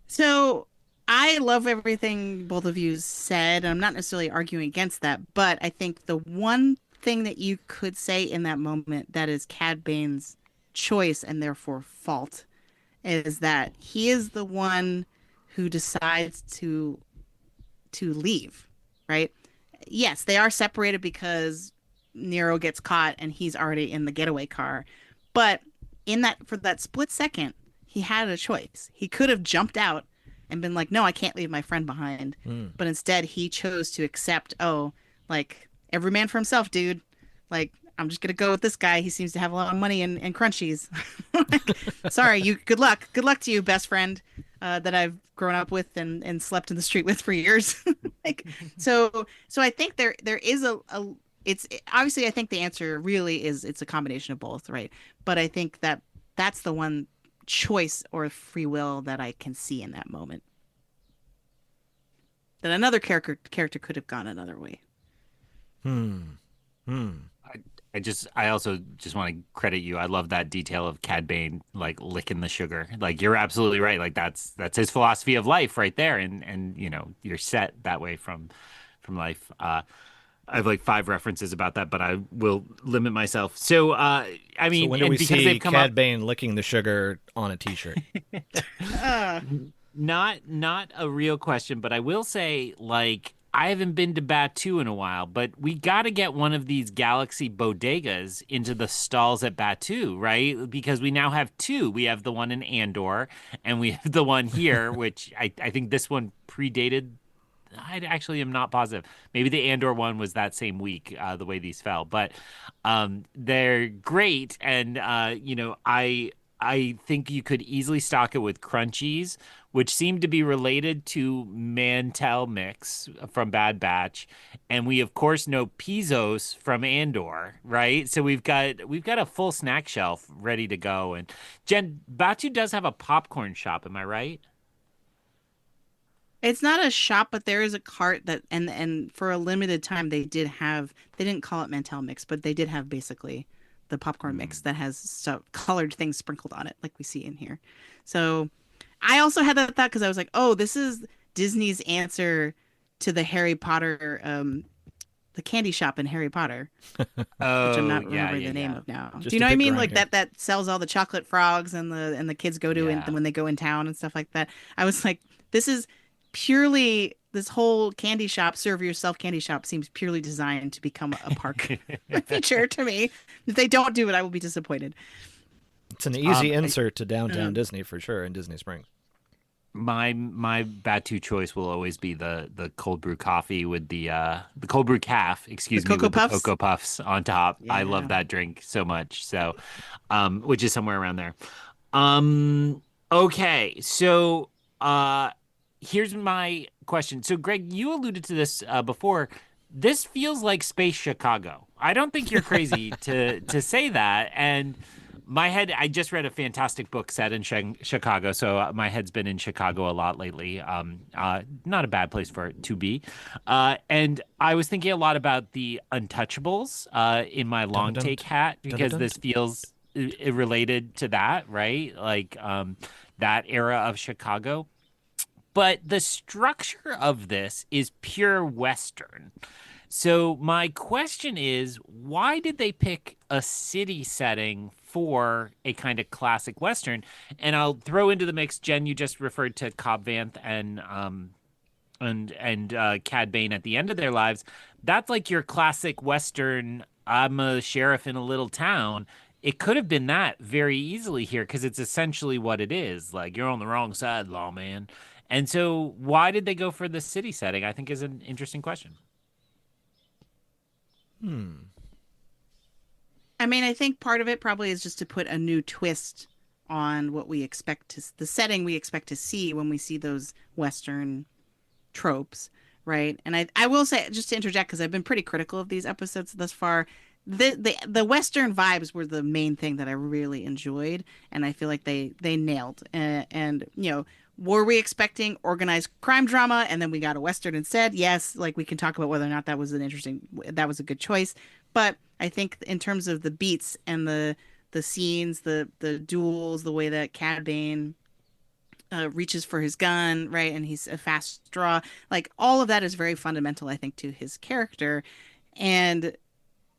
So, I love everything both of you said. I'm not necessarily arguing against that, but I think the one thing that you could say in that moment that is Cad Bane's choice and therefore fault is that he is the one who decides to leave, right? Yes, they are separated because Nero gets caught and he's already in the getaway car, but for that split second he had a choice. He could have jumped out and been like, no, I can't leave my friend behind, but instead he chose to accept, like, every man for himself, dude. Like, I'm just gonna go with this guy. He seems to have a lot of money and crunchies. Sorry, good luck to you, best friend that I've grown up with and slept in the street with for years. So I think there is it's obviously, I think the answer really is it's a combination of both, right? But I think that's the one choice or free will that I can see in that moment. That another character could have gone another way. I also just want to credit you. I love that detail of Cad Bane like licking the sugar. Like, you're absolutely right. Like, that's his philosophy of life right there. And you're set that way from life. I have like 5 references about that, but I will limit myself. So I mean, so when do we because see Cad Bane licking the sugar on a T-shirt? Not a real question, but I will say, like, I haven't been to Batuu in a while, but we got to get one of these Galaxy bodegas into the stalls at Batuu, right? Because we now have 2. We have the one in Andor, and we have the one here, which I think this one predated. I actually am not positive. Maybe the Andor one was that same week, the way these fell. But they're great, and I think you could easily stock it with crunchies, which seem to be related to Mantel Mix from Bad Batch, and we of course know Pizos from Andor, right? So we've got a full snack shelf ready to go. And Jen, Batu does have a popcorn shop, am I right? It's not a shop, but there is a cart that, and for a limited time they didn't call it Mantel Mix, but they did have basically the popcorn mix that has colored things sprinkled on it, like we see in here. So I also had that thought because I was like, oh, this is Disney's answer to the Harry Potter, the candy shop in Harry Potter, which I'm not remembering the name of now. Just Do you know a what I bit mean? Like grinder. that sells all the chocolate frogs and the kids go to Yeah. when they go in town and stuff like that. I was like, this is purely this whole candy shop, serve yourself candy shop seems purely designed to become a park feature to me. If they don't do it, I will be disappointed. It's an easy Um, insert to downtown Disney for sure in Disney Springs. My Batu choice will always be the cold brew coffee with the cold brew calf, excuse The me, Cocoa with Puffs? the Cocoa Puffs on top. I Yeah. love that drink so much. So, which is somewhere around there. Um, okay, so here's my question. So, Greg, you alluded to this before. This feels like Space Chicago. I don't think you're crazy to say that. And my head, I just read a fantastic book set in Chicago, so my head's been in Chicago a lot lately. Not a bad place for it to be. And I was thinking a lot about the Untouchables in my long Dun-dun-dun. take hat because Dun-dun-dun. this feels related to that, right? Like that era of Chicago. But the structure of this is pure Western. So my question is, why did they pick a city setting for a kind of classic Western? And I'll throw into the mix, Jen, you just referred to Cobb Vanth and Cad Bane at the end of their lives. That's like your classic Western, I'm a sheriff in a little town. It could have been that very easily here because it's essentially what it is. Like, you're on the wrong side, lawman. And so why did they go for the city setting? I think is an interesting question. I mean, I think part of it probably is just to put a new twist on what we expect the setting we expect to see when we see those Western tropes, right? And I will say, just to interject, because I've been pretty critical of these episodes thus far, the Western vibes were the main thing that I really enjoyed, and I feel like they nailed. And you know, were we expecting organized crime drama, and then we got a Western instead? Yes, like we can talk about whether or not that was a good choice, but I think in terms of the beats and the scenes, the duels, the way that Cad Bane reaches for his gun, right, and he's a fast draw, like all of that is very fundamental, I think, to his character. And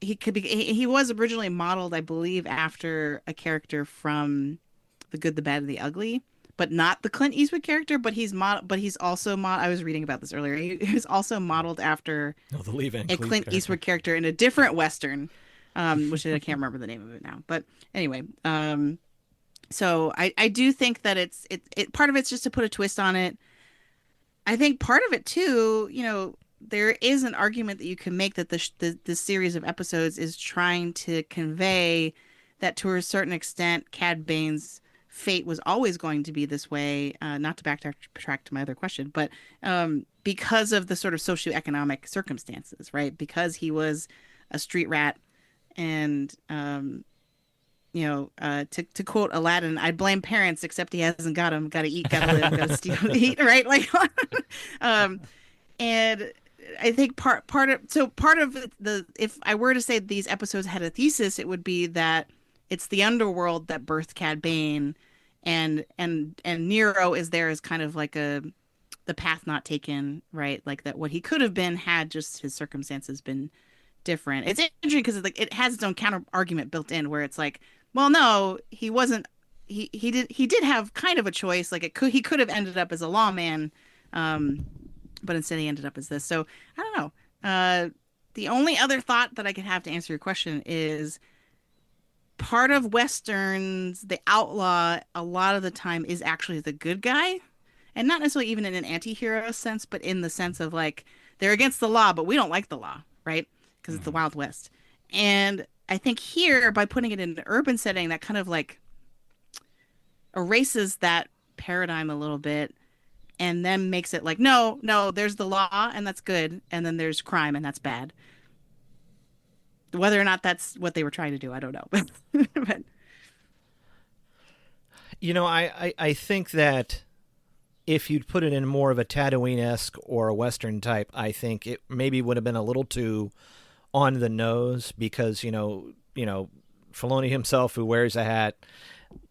he was originally modeled, I believe, after a character from The Good, the Bad, and the Ugly, but not the Clint Eastwood character. But he's also I was reading about this earlier. He was also modeled after No, the Lee Van a Cleef Clint character. Eastwood character in a different Western, which I can't remember the name of it now. But anyway, so I do think that it part of it's just to put a twist on it. I think part of it too, you know, there is an argument that you can make that the series of episodes is trying to convey that to a certain extent, Cad Bane's fate was always going to be this way. Not to backtrack to my other question, but because of the sort of socioeconomic circumstances, right? Because he was a street rat, and you know, to quote Aladdin, I blame parents, except he hasn't got them. Got to eat, got to live, got to steal, eat, right? Like, and I think part of if I were to say these episodes had a thesis, it would be that it's the underworld that birthed Cad Bane, and Nero is there as kind of like the path not taken, right? Like that what he could have been had just his circumstances been different. It's interesting because it has its own counter argument built in where it's like, well, no, he wasn't. He did have kind of a choice. Like he could have ended up as a lawman, but instead he ended up as this. So I don't know. The only other thought that I could have to answer your question is part of Westerns, the outlaw a lot of the time is actually the good guy, and not necessarily even in an anti-hero sense, but in the sense of like they're against the law, but we don't like the law, right? Because it's the Wild West. And I think here, by putting it in an urban setting, that kind of like erases that paradigm a little bit and then makes it like, no, no, there's the law and that's good, and then there's crime and that's bad. Whether or not that's what they were trying to do, I don't know. But I think that if you'd put it in more of a Tatooine-esque or a Western type, I think it maybe would have been a little too on the nose because, Filoni himself, who wears a hat,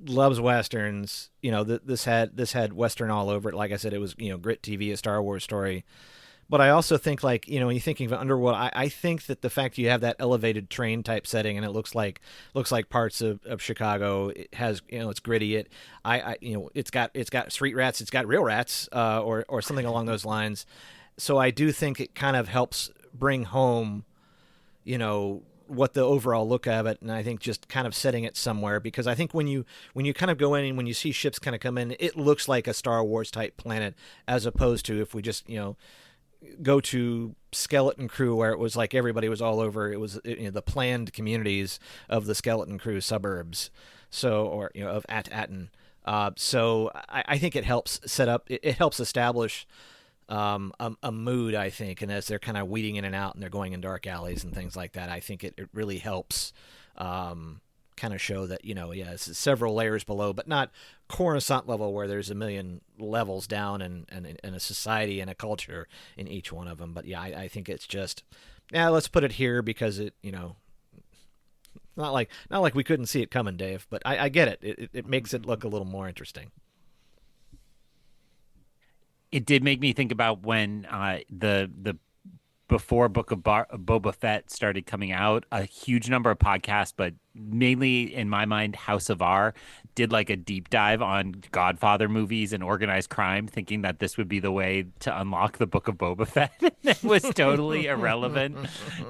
loves Westerns. This had Western all over it. Like I said, it was, grit TV, a Star Wars story. But I also think, when you're thinking of Underworld, I think that the fact you have that elevated train type setting and it looks like parts of Chicago, it has, it's gritty. It's got street rats, it's got real rats, or something along those lines. So I do think it kind of helps bring home, what the overall look of it, and I think just kind of setting it somewhere, because I think when you kind of go in and when you see ships kind of come in, it looks like a Star Wars type planet, as opposed to if we just go to Skeleton Crew, where it was like everybody was all over. It was the planned communities of the Skeleton Crew suburbs, of At-Atten. So I think it helps set up. It helps establish a mood, I think, and as they're kind of weeding in and out and they're going in dark alleys and things like that, I think it really helps kind of show that it's several layers below, but not Coruscant level where there's a million levels down and a society and a culture in each one of them. But yeah, I think it's just let's put it here because it not like we couldn't see it coming, Dave. But I get it. It makes it look a little more interesting. It did make me think about when the before Book of Boba Fett started coming out, a huge number of podcasts, but mainly in my mind, House of R, did like a deep dive on Godfather movies and organized crime, thinking that this would be the way to unlock the Book of Boba Fett. It was totally irrelevant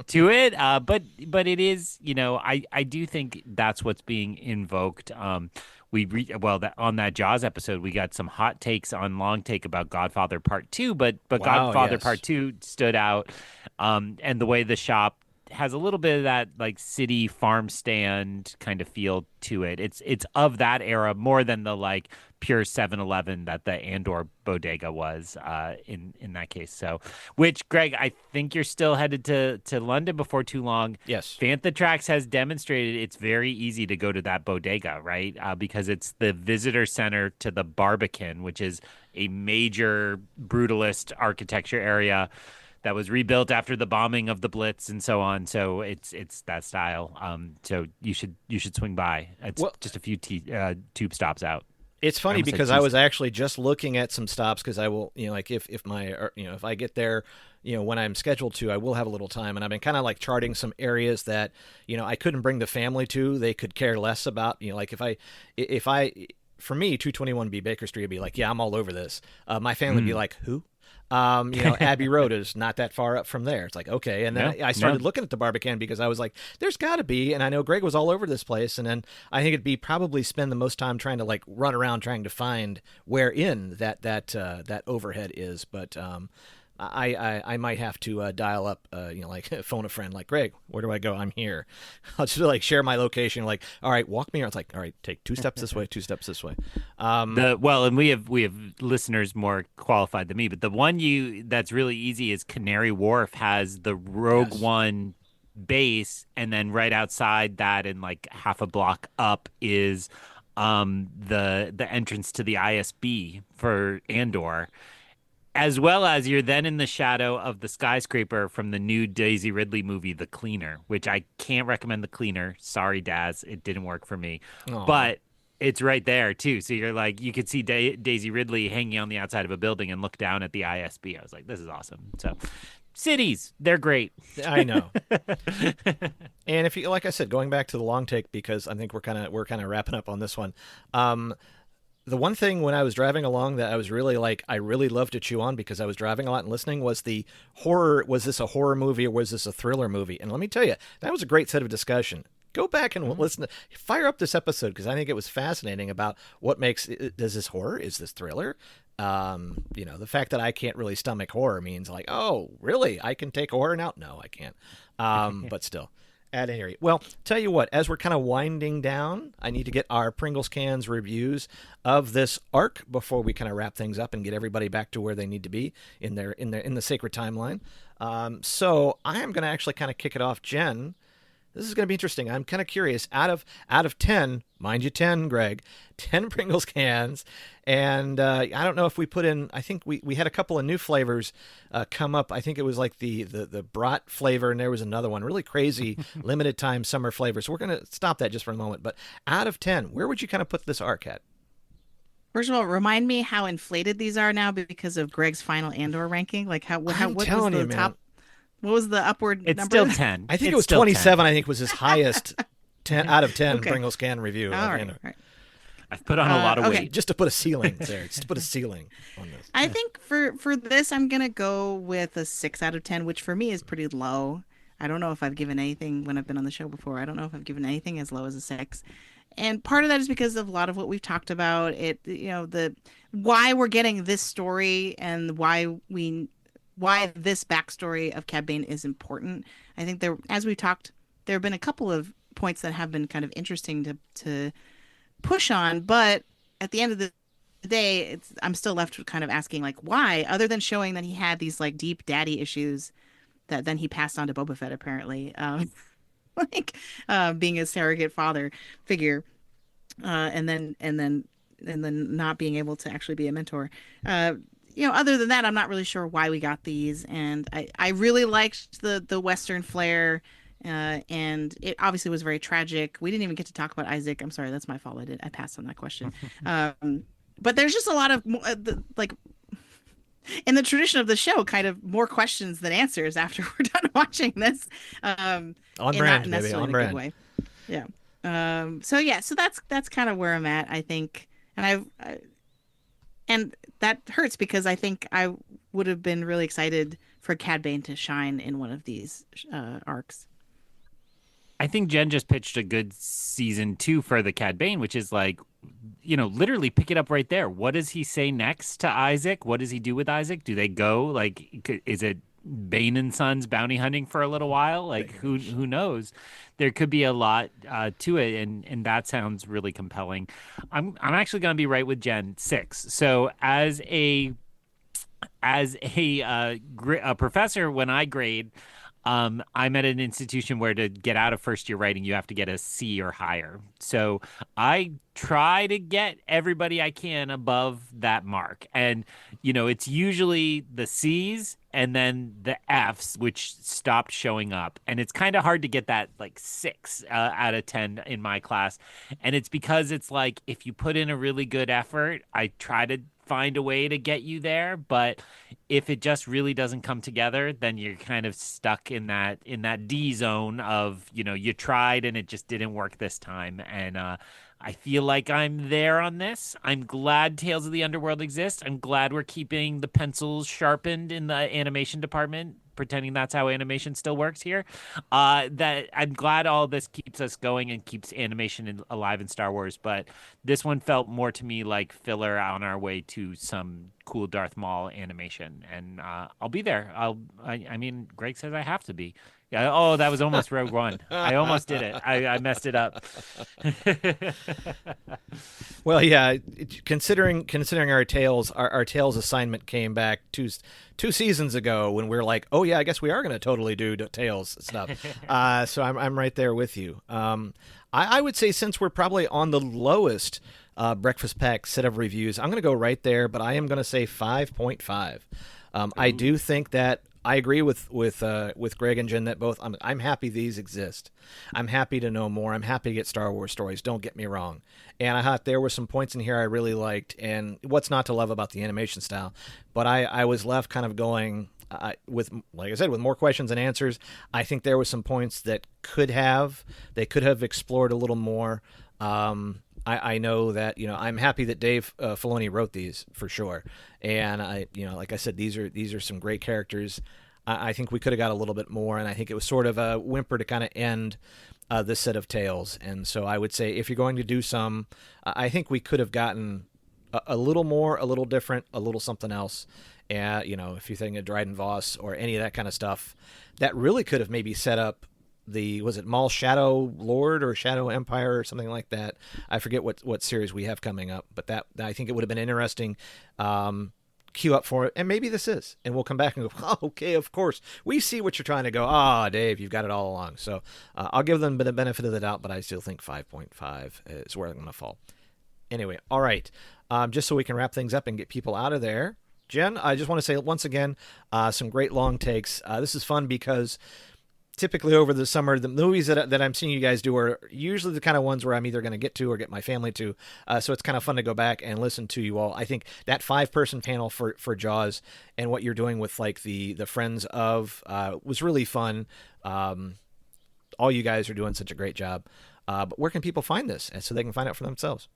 to it. But it is, I do think that's what's being invoked. On that Jaws episode, we got some hot takes on Long Take about Godfather Part 2, but Wow, Godfather yes. Part 2 stood out, and the way the shop has a little bit of that like city farm stand kind of feel to it. It's of that era more than the like pure 7-Eleven that the Andor bodega was in that case. So, which, Greg, I think you're still headed to London before too long. Yes. Fantha Tracks has demonstrated it's very easy to go to that bodega, right? Because it's the visitor center to the Barbican, which is a major brutalist architecture area that was rebuilt after the bombing of the Blitz and so on. So it's that style. So you should swing by. It's just a few tube stops out. It's funny because I was actually just looking at some stops because I will, if I get there, when I'm scheduled to, I will have a little time, and I've been kind of like charting some areas that, I couldn't bring the family to. They could care less about, like if I, for me, 221B Baker Street would be like, yeah, I'm all over this. My family would be like, who? Abbey Road is not that far up from there. It's like, okay. And then I started looking at the Barbican because I was like, there's got to be. And I know Greg was all over this place. And then I think it'd be probably spend the most time trying to like run around trying to find where in that overhead is. But I might have to dial up, phone a friend, like, Greg, where do I go? I'm here. I'll just like share my location. Like, all right, walk me around. It's like, all right, take 2 steps this way, 2 steps this way. And we have listeners more qualified than me, but the one that's really easy is Canary Wharf has the Rogue One base, and then right outside that and like half a block up is the entrance to the ISB for Andor. As well as you're then in the shadow of the skyscraper from the new Daisy Ridley movie, The Cleaner, which I can't recommend. The Cleaner. Sorry, Daz. It didn't work for me. Aww. But it's right there, too. So you're like, you could see Daisy Ridley hanging on the outside of a building and look down at the ISB. I was like, this is awesome. So cities, they're great. I know. And if you, like I said, going back to the long take, because I think we're kind of wrapping up on this one. The one thing when I was driving along that I was really like, I really loved to chew on because I was driving a lot and listening was the horror. Was this a horror movie or was this a thriller movie? And let me tell you, that was a great set of discussion. Go back and listen fire up this episode because I think it was fascinating about what makes, is this horror? Is this thriller? The fact that I can't really stomach horror means like, oh, really? I can take horror now? No, I can't. But still. At any rate, well, tell you what, as we're kind of winding down, I need to get our Pringles cans reviews of this arc before we kind of wrap things up and get everybody back to where they need to be in the sacred timeline. So I am going to actually kind of kick it off, Jen. This is going to be interesting. I'm kind of curious. Out of 10, mind you, 10, Greg, 10 Pringles cans, and I don't know if we put in. I think we had a couple of new flavors come up. I think it was like the brat flavor, and there was another one, really crazy limited time summer flavor. So we're going to stop that just for a moment. But out of 10, where would you kind of put this arc at? First of all, remind me how inflated these are now because of Greg's final Andor ranking. Like what was the top? What was the upward It's number? still 10. I think It's it was still 27. 10. I think was his highest 10 out of 10 Okay. Pringles can review. All of right, Andor. all right. I've put on a lot of okay. weight. Just to put a ceiling there. Just to put a ceiling on this. I think for this, I'm gonna go with a 6 out of 10, which for me is pretty low. I don't know if I've given anything when I've been on the show before. I don't know if I've given anything as low as a 6. And part of that is because of a lot of what we've talked about. The why we're getting this story and why this backstory of Cad Bane is important. I think as we talked, there have been a couple of points that have been kind of interesting to push on, but at the end of the day, I'm still left with kind of asking like why, other than showing that he had these like deep daddy issues that then he passed on to Boba Fett apparently, being a surrogate father figure, and then not being able to actually be a mentor. Other than that, I'm not really sure why we got these, and I really liked the Western flair. And it obviously was very tragic. We didn't even get to talk about Isaac. I'm sorry, that's my fault. I passed on that question. But there's just a lot of in the tradition of the show, kind of more questions than answers after we're done watching this. On brand, baby, on brand. Way. Yeah. So that's kind of where I'm at, I think, and that hurts because I think I would have been really excited for Cad Bane to shine in one of these arcs. I think Jen just pitched a good season 2 for the Cad Bane, which is like, literally pick it up right there. What does he say next to Isaac? What does he do with Isaac? Do they go like, is it Bane and Sons bounty hunting for a little while? Like who knows? There could be a lot to it, and that sounds really compelling. I'm actually going to be right with Jen, 6. So as a professor, when I grade, I'm at an institution where to get out of first year writing, you have to get a C or higher. So I try to get everybody I can above that mark. And, it's usually the C's and then the F's, which stopped showing up. And it's kind of hard to get that like 6 out of 10 in my class. And it's because it's like, if you put in a really good effort, I try to find a way to get you there, but if it just really doesn't come together, then you're kind of stuck in that D zone of, you tried and it just didn't work this time. And I feel like I'm there on this. I'm glad Tales of the Underworld exists. I'm glad we're keeping the pencils sharpened in the animation department, pretending that's how animation still works here. That I'm glad all this keeps us going and keeps animation alive in Star Wars. But this one felt more to me like filler on our way to some cool Darth Maul animation, and I'll be there. I mean, Greg says I have to be. Yeah. Oh, that was almost Rogue One. I almost did it. I messed it up. Well, yeah. Considering our Tales, our Tales assignment came back two seasons ago when we were like, oh yeah, I guess we are going to totally do Tales stuff. So I'm right there with you. I would say since we're probably on the lowest Breakfast Pack set of reviews, I'm going to go right there, but I am going to say 5.5. I do think that I agree with Greg and Jen that both I'm happy these exist. I'm happy to know more. I'm happy to get Star Wars stories. Don't get me wrong. And I thought there were some points in here I really liked, and what's not to love about the animation style. But I was left kind of going with, like I said, with more questions than answers. I think there were some points that they could have explored a little more. I know that, I'm happy that Dave Filoni wrote these for sure. And like I said, these are some great characters. I think we could have got a little bit more, and I think it was sort of a whimper to kind of end this set of Tales. And so I would say if you're going to do some, I think we could have gotten a little more, a little different, a little something else. And, if you think of Dryden Voss or any of that kind of stuff, that really could have maybe set up was it Mall Shadow Lord or Shadow Empire or something like that. I forget what series we have coming up, but that I think it would have been interesting. Queue up for it, and maybe this is, and we'll come back and go, oh, okay, of course we see what you're trying to go. Dave, you've got it all along. So I'll give them the benefit of the doubt, but I still think 5.5 is where I'm going to fall. Anyway, all right, just so we can wrap things up and get people out of there, Jen, I just want to say once again, some great long takes. This is fun because typically over the summer, the movies that I'm seeing you guys do are usually the kind of ones where I'm either going to get to or get my family to. So it's kind of fun to go back and listen to you all. I think that 5-person panel for Jaws and what you're doing with like the Friends of was really fun. All you guys are doing such a great job. But where can people find this so they can find out for themselves?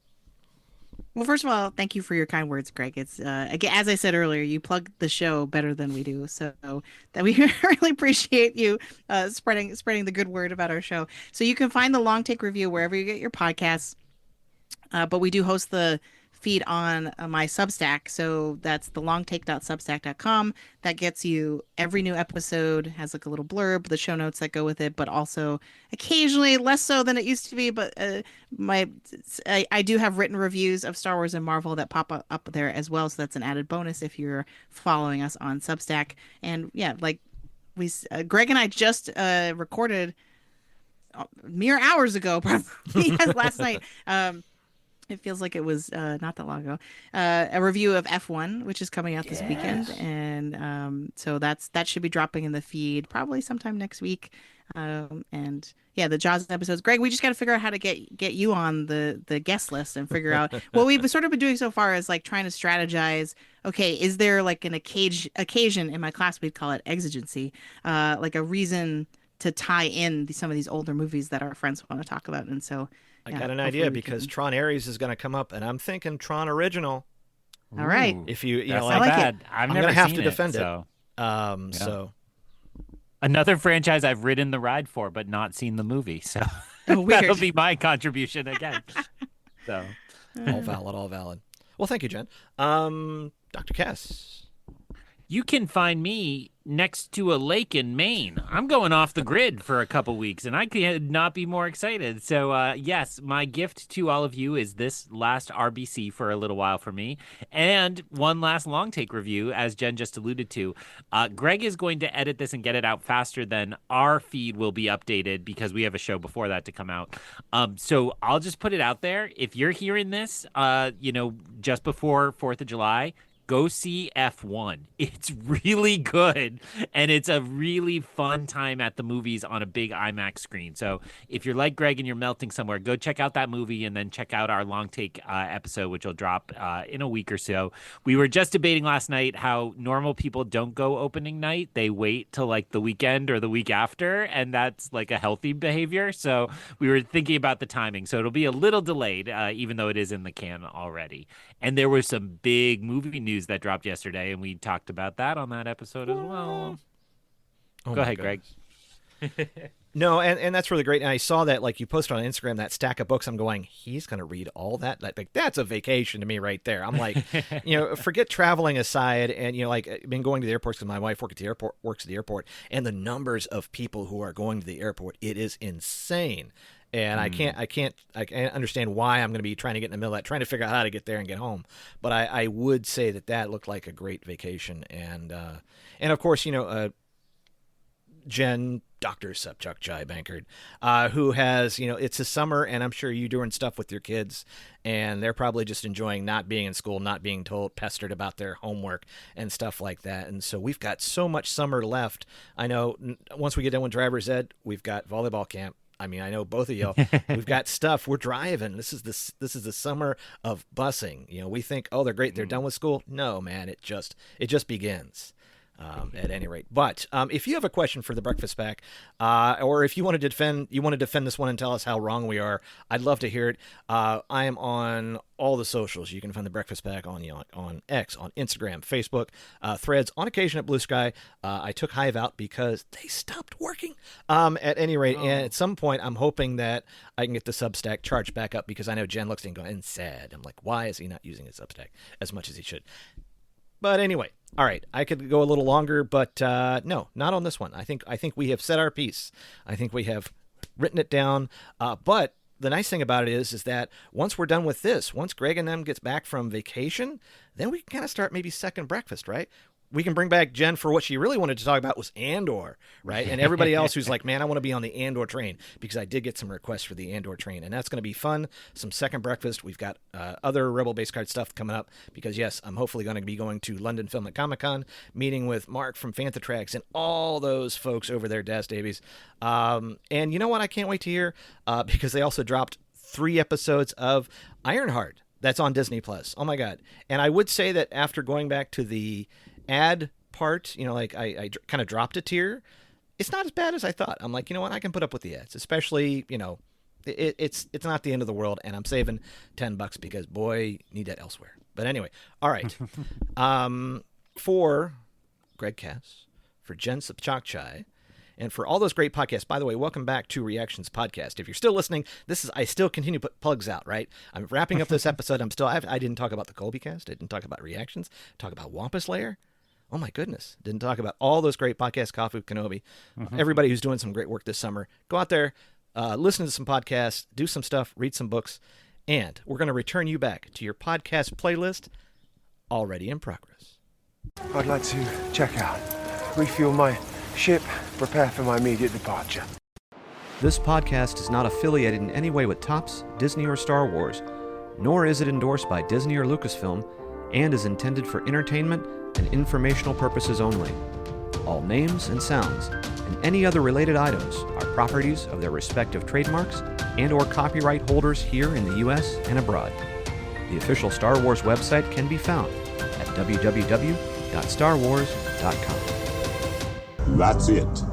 Well, first of all, thank you for your kind words, Greg. It's again, as I said earlier, you plug the show better than we do, so that we really appreciate you spreading the good word about our show. So you can find the Long Take Review wherever you get your podcasts, but we do host the feed on my Substack, so that's thelongtake.substack.com. That gets you every new episode, has like a little blurb, the show notes that go with it, but also occasionally less so than it used to be. But I do have written reviews of Star Wars and Marvel that pop up there as well, so that's an added bonus if you're following us on Substack. And yeah, like Greg and I just recorded mere hours ago, probably last night. It feels like it was not that long ago. A review of F1, which is coming out this weekend, and so that should be dropping in the feed probably sometime next week. And yeah, the Jaws episodes. Greg, we just got to figure out how to get you on the guest list and figure out what we've sort of been doing so far is like trying to strategize. Okay, is there like an occasion in my class we'd call it exigency, like a reason to tie in some of these older movies that our friends want to talk about, and so. I got an idea because Tron Ares is going to come up, and I'm thinking Tron Original. All right. If you That's know, not like bad. I'm going to have to defend it. So. So Another franchise I've ridden the ride for, but not seen the movie. So weird. that'll be my contribution again. So all valid. Well, thank you, Jen. Dr. Cass. You can find me next to a lake in Maine. I'm going off the grid for a couple weeks, and I could not be more excited. So, yes, my gift to all of you is this last RBC for a little while for me, and one last long take review, as Jen just alluded to. Greg is going to edit this and get it out faster than our feed will be updated because we have a show before that to come out. So I'll just put it out there. If you're hearing this, just before 4th of July, go see F1. It's really good, and it's a really fun time at the movies on a big IMAX screen. So if you're like Greg and you're melting somewhere, go check out that movie and then check out our long take episode, which will drop in a week or so. We were just debating last night how normal people don't go opening night. They wait till like the weekend or the week after, and that's like a healthy behavior. So we were thinking about the timing. So it'll be a little delayed, even though it is in the can already. And there was some big movie news that dropped yesterday, and we talked about that on that episode as well. Go ahead, Greg. No, and that's really great. And I saw that, like, you posted on Instagram, that stack of books. I'm going, he's going to read all that? Like, that's a vacation to me right there. I'm like, forget traveling aside. And, like, I've been going to the airports because my wife works at the airport. And the numbers of people who are going to the airport, it is insane. And I can't understand why I'm going to be trying to get in the middle of that, trying to figure out how to get there and get home. But I would say that looked like a great vacation. And of course, Jen, Dr. Sopchockchai Bankard, who has, it's a summer, and I'm sure you're doing stuff with your kids, and they're probably just enjoying not being in school, not being pestered about their homework and stuff like that. And so we've got so much summer left. I know once we get done with driver's ed, we've got volleyball camp. I mean, I know both of y'all, we've got stuff. We're driving. This is the summer of busing. We think, oh, they're great. They're done with school. No, man, it just begins. At any rate, but if you have a question for the Breakfast Pack, or if you want to defend this one and tell us how wrong we are, I'd love to hear it. I am on all the socials. You can find the Breakfast Pack on X, on Instagram, Facebook, Threads, on occasion at Blue Sky. I took Hive out because they stopped working. At any rate, and at some point, I'm hoping that I can get the Substack charged back up because I know Jen looks and going, and sad. I'm like, why is he not using his Substack as much as he should? But anyway, all right, I could go a little longer, but no, not on this one. I think we have said our piece. I think we have written it down. But the nice thing about it is that once we're done with this, once Greg and them gets back from vacation, then we can kind of start maybe second breakfast, right? We can bring back Jen for what she really wanted to talk about was Andor, right? And everybody else who's like, man, I want to be on the Andor train, because I did get some requests for the Andor train, and that's going to be fun. Some second breakfast. We've got other Rebel Base Card stuff coming up, because yes, I'm hopefully going to be going to London Film at Comic-Con, meeting with Mark from Fantatrax and all those folks over there, Das Davies. And you know what? I can't wait to hear, because they also dropped 3 episodes of Ironheart. That's on Disney Plus. Oh my God. And I would say that after going back to the ad part, you know, like I kind of dropped a tier. It's not as bad as I thought. I'm like, you know what? I can put up with the ads, especially, you know, it's not the end of the world, and I'm saving $10 because boy, need that elsewhere. But anyway, all right. For Greg Cass, for Jen Sopchockchai, and for all those great podcasts. By the way, welcome back to Reactions Podcast. If you're still listening, I still continue to put plugs out, right? I'm wrapping up this episode. I didn't talk about the Colby Cast. I didn't talk about Reactions. Talk about Wampus Lair. Oh my goodness. Didn't talk about all those great podcasts, Coffee with Kenobi. Everybody who's doing some great work this summer. Go out there, listen to some podcasts, do some stuff, read some books, and we're going to return you back to your podcast playlist already in progress. I'd like to check out, refuel my ship, prepare for my immediate departure. This podcast is not affiliated in any way with Topps, Disney, or Star Wars, nor is it endorsed by Disney or Lucasfilm, and is intended for entertainment and informational purposes only. All names and sounds and any other related items are properties of their respective trademarks and or copyright holders here in the U.S. and abroad. The official Star Wars website can be found at www.starwars.com. That's it.